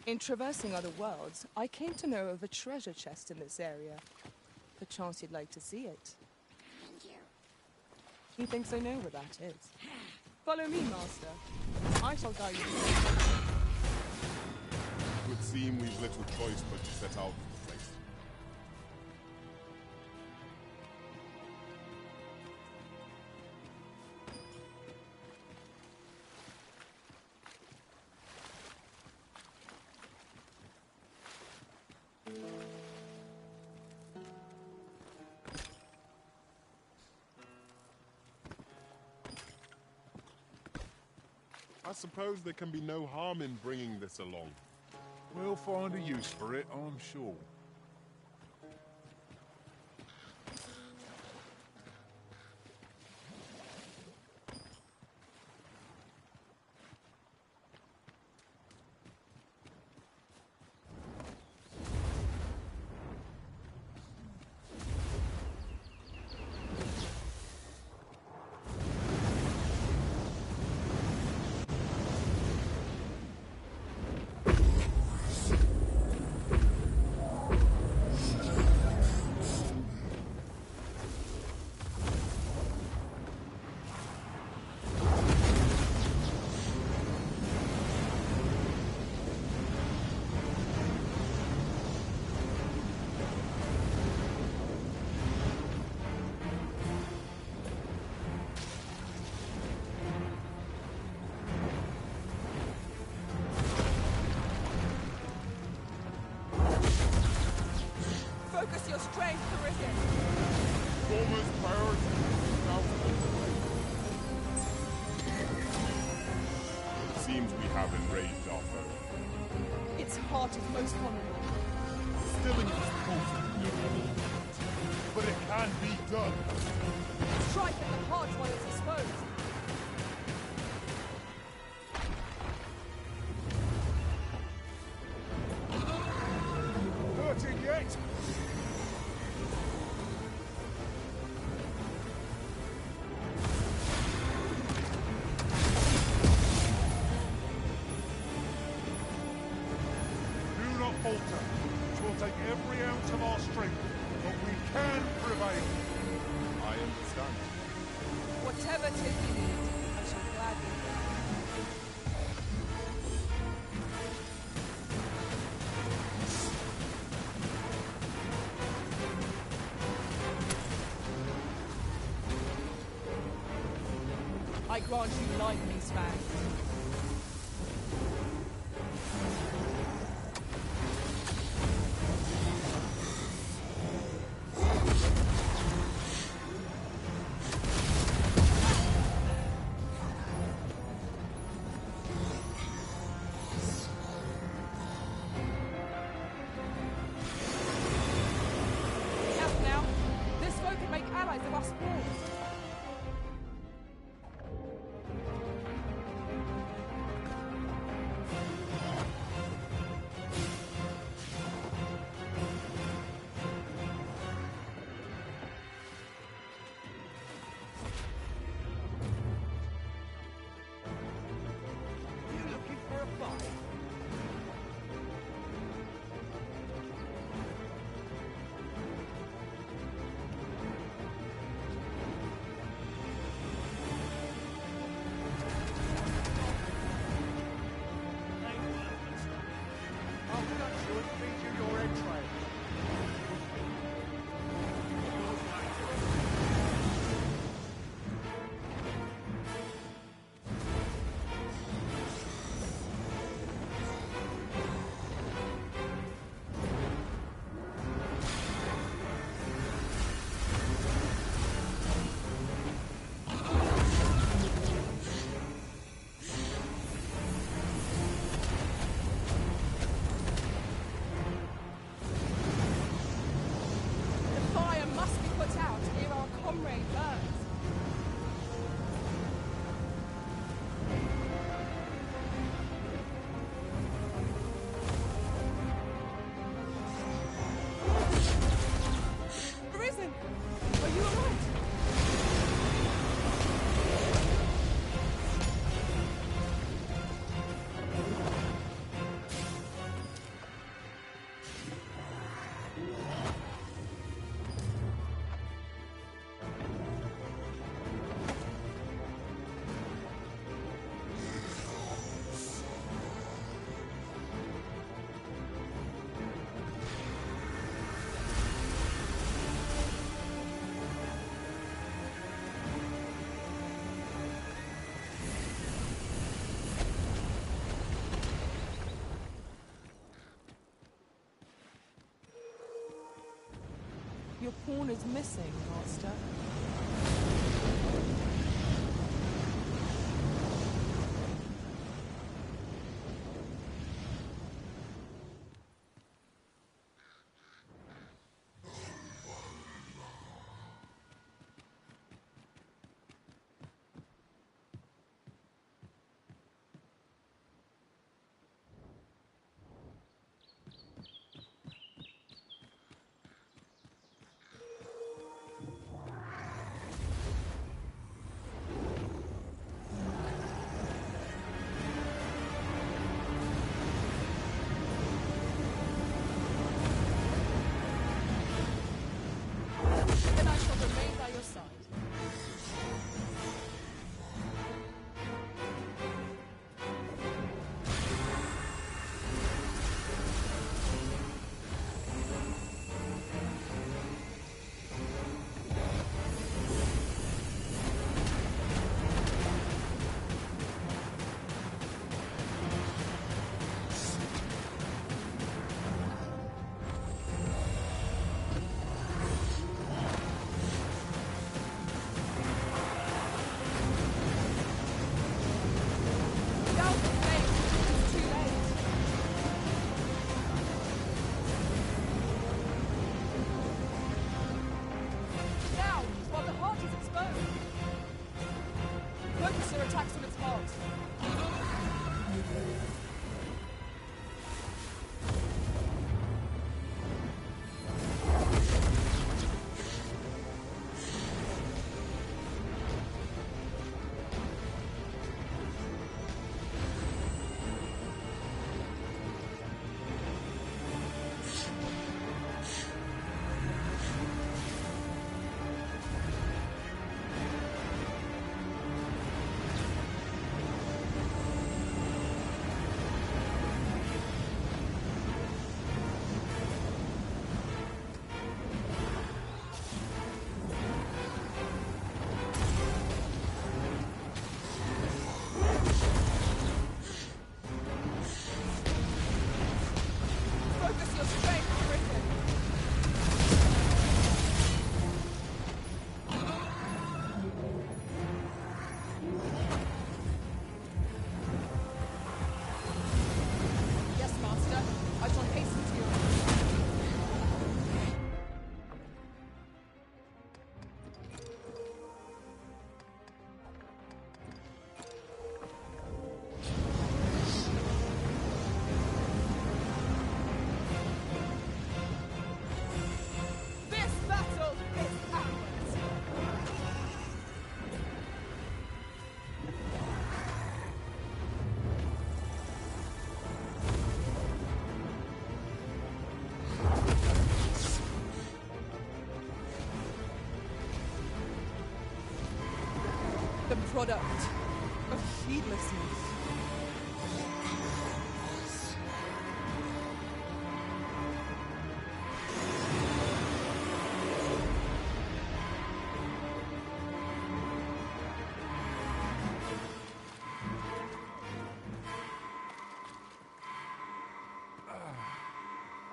In traversing other worlds, I came to know of a treasure chest in this area. Perchance you'd like to see it. He thinks I know where that is. Follow me, Master. I shall guide you. It would seem we've little choice but to set out for the place. I suppose there can be no harm in bringing this along. We'll find a use for it, I'm sure. seems we have enraged our foe. Its heart is most honorable. Still incompetent, but it can be done. Strike at the heart while it's exposed. Hurting yet? Do not falter. It will take every ounce of our strength, but we can prevail. I understand. Whatever it is you need, I shall gladly do. I grant you life, Miss Fang. Enough now. This foe can make allies of us all. You looking for a fight? I'll cut you and feed you your entrails. The fire must be put out ere our comrade burns. Arisen! Are you alright? Your pawn is missing, Master. product of heedlessness.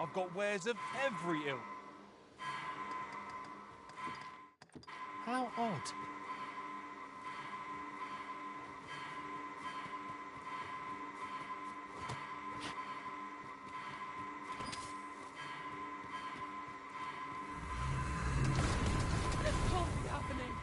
I've got wares of every ilk. How odd. This can't be happening.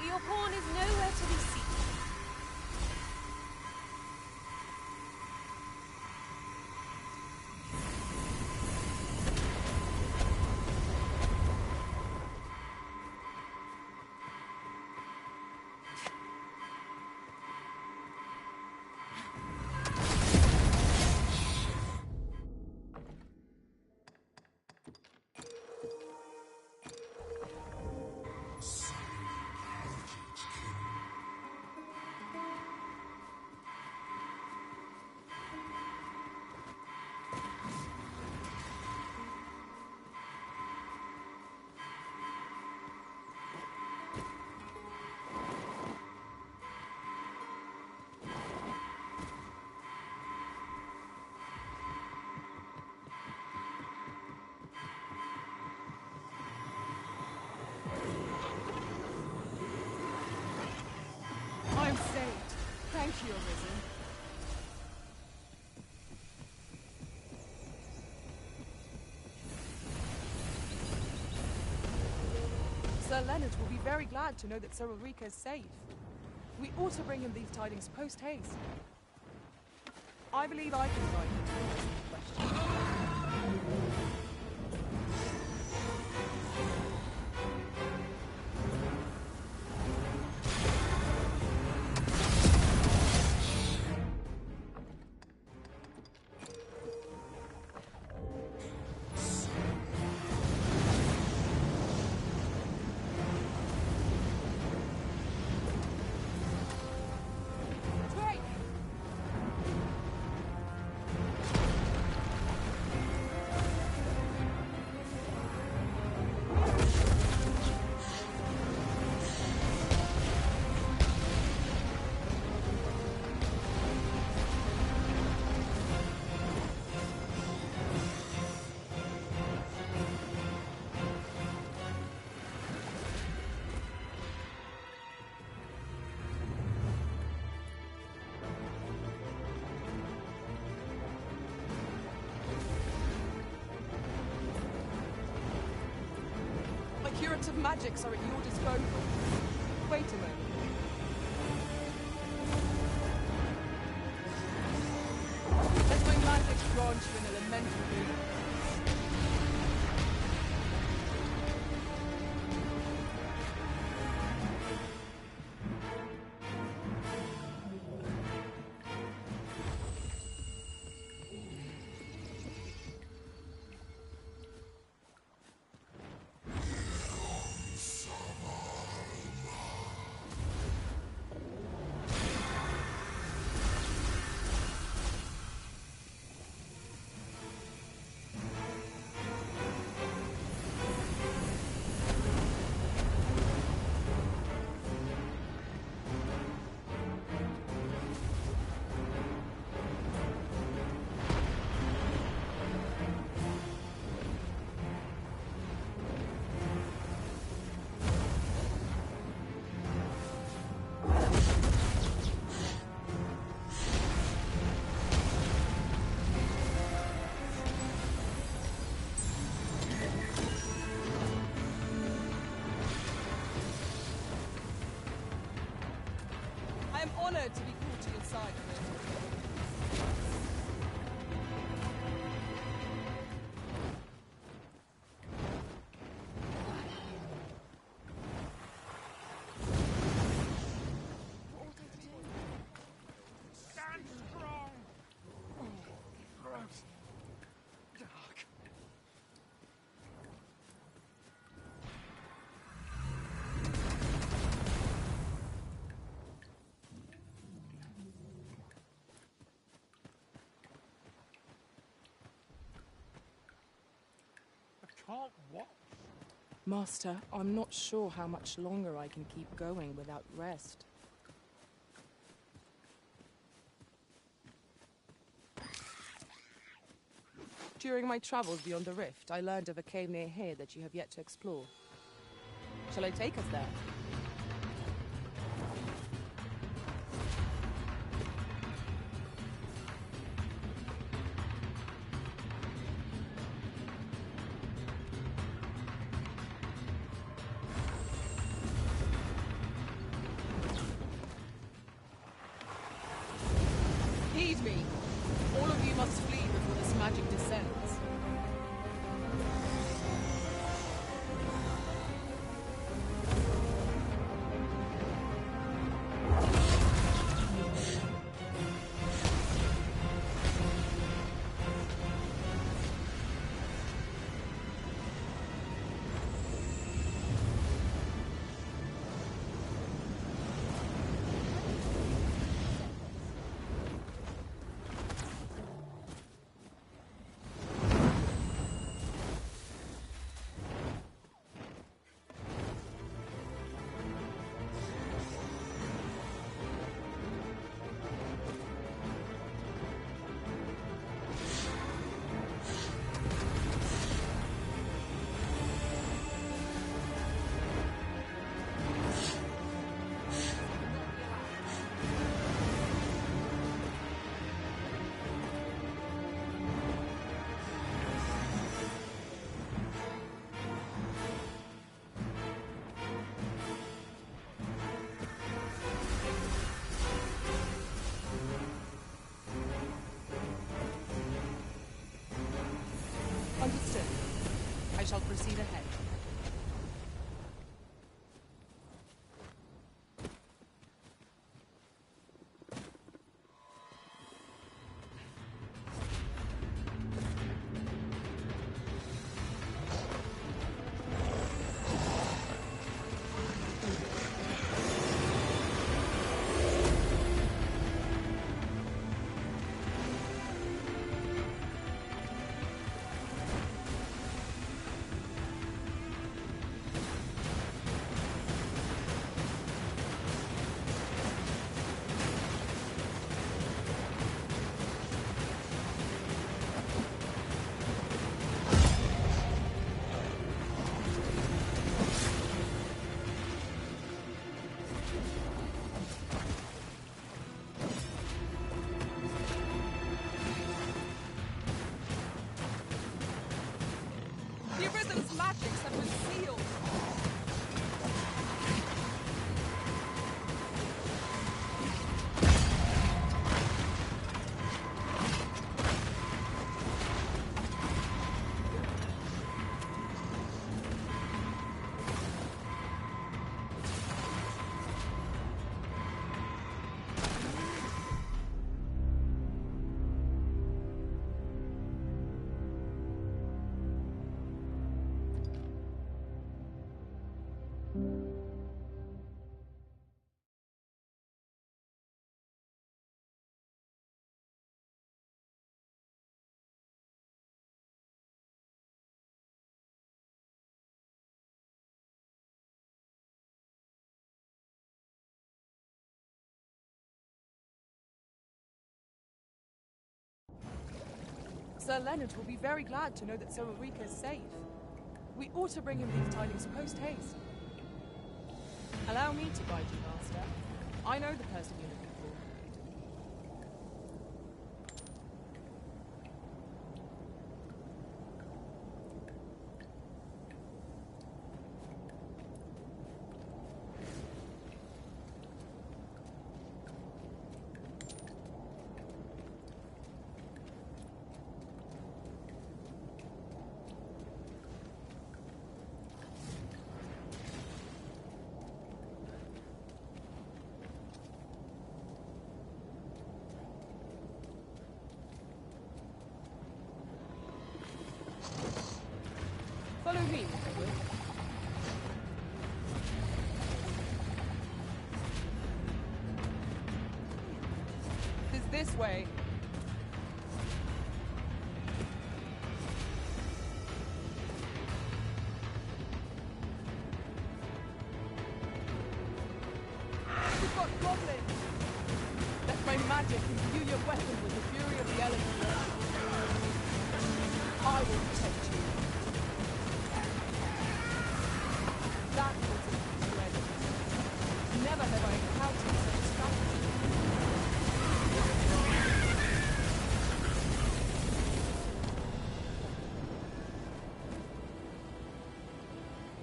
Your pawn is nowhere to be seen. I'm saved. Thank you, Arisen. Sir Leonard will be very glad to know that Sir Ulrika is safe. We ought to bring him these tidings post-haste. I believe I can guide him to the question. Curative magics are at your disposal. Wait a moment. Let my magic grant you an elemental boon. I am honored to be called to your side, can't watch. Master, I'm not sure how much longer I can keep going without rest. During my travels beyond the rift, I learned of a cave near here that you have yet to explore. Shall I take us there? Heed me! All of you must flee before this magic descends. Understood. I shall proceed ahead. The Arisen's magics have been sealed. Sir Leonard will be very glad to know that Sir Ulrika is safe. We ought to bring him these tidings post-haste. Allow me to guide you, Master. I know the person you're looking for. Follow me, if you will. It is this way. goblins! Let my magic imbue your weapon with the fury of the elements. I will protect you. That will take you to end. Never have I encountered such strategy.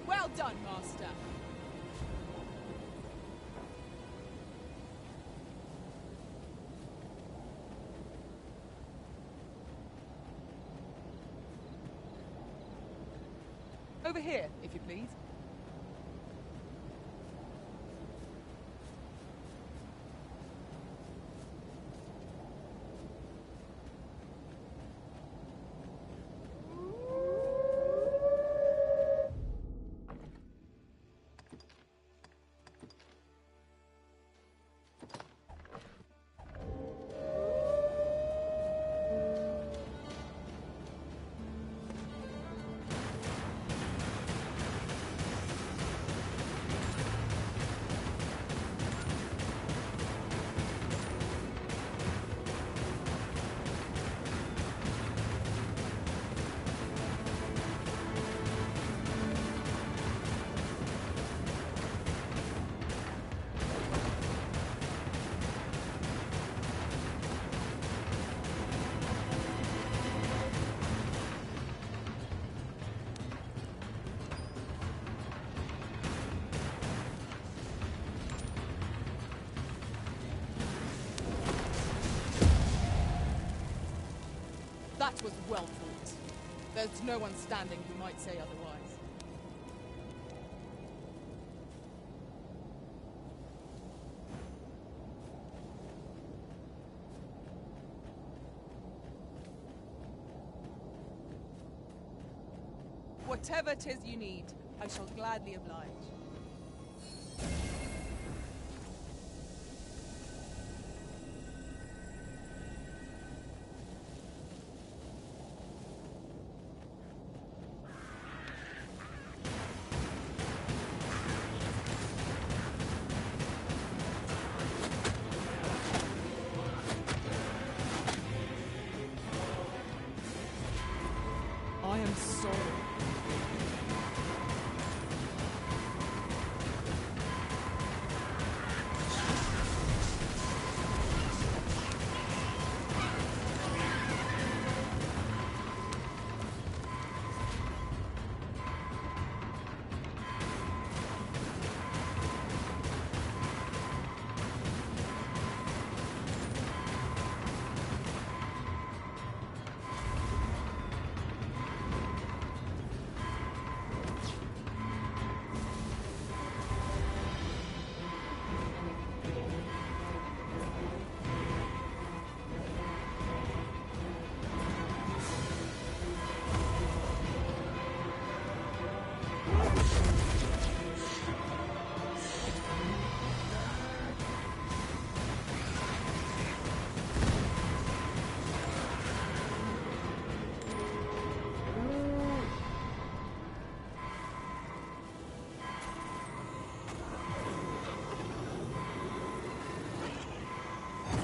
Well done, Master. Over here, if you please. That was well fought. There's no one standing who might say otherwise. Whatever 'tis you need, I shall gladly oblige. I am sorry.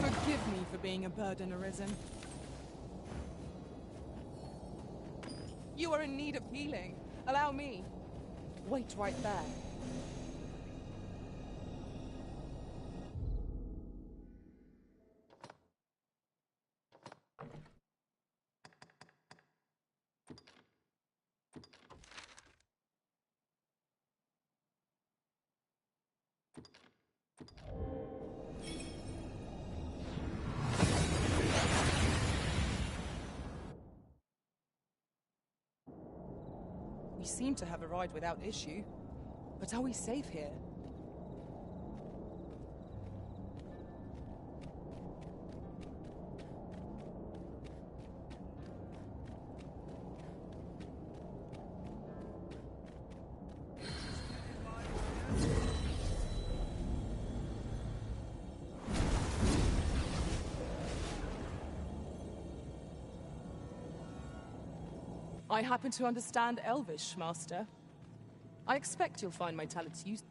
Forgive me for being a burden arisen. You are in need of healing. Allow me. Wait right there. We seem to have arrived without issue. But are we safe here? I happen to understand Elvish, Master. I expect you'll find my talents useful.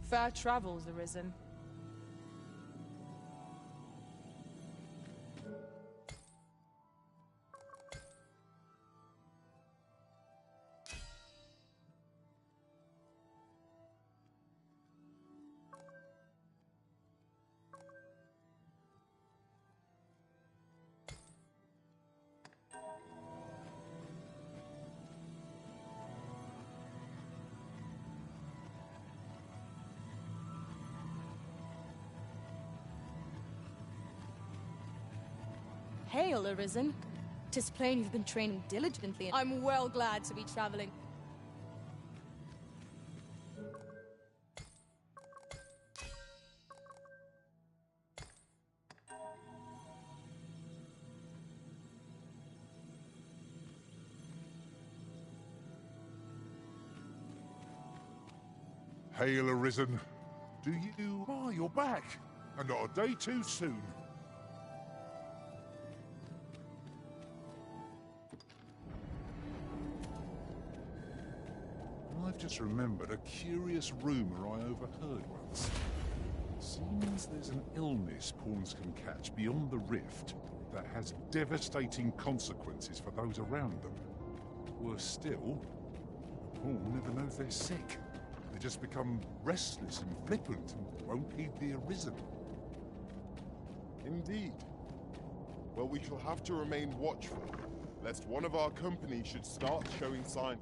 Fair travels, Arisen. Hail, Arisen. 'Tis plain you've been training diligently. I'm well glad to be traveling. Hail, Arisen. Do you... Ah, you're back. And not a day too soon. I've just remembered a curious rumor I overheard once. Seems there's an illness pawns can catch beyond the rift that has devastating consequences for those around them. Worse still, the pawn never knows they're sick. They just become restless and flippant and won't heed the Arisen. Indeed. Well, we shall have to remain watchful, lest one of our company should start showing signs.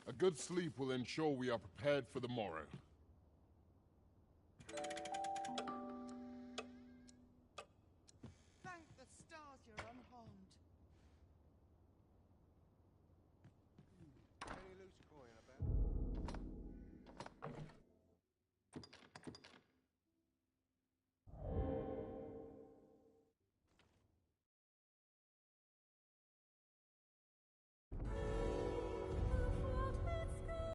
A good sleep will ensure we are prepared for the morrow.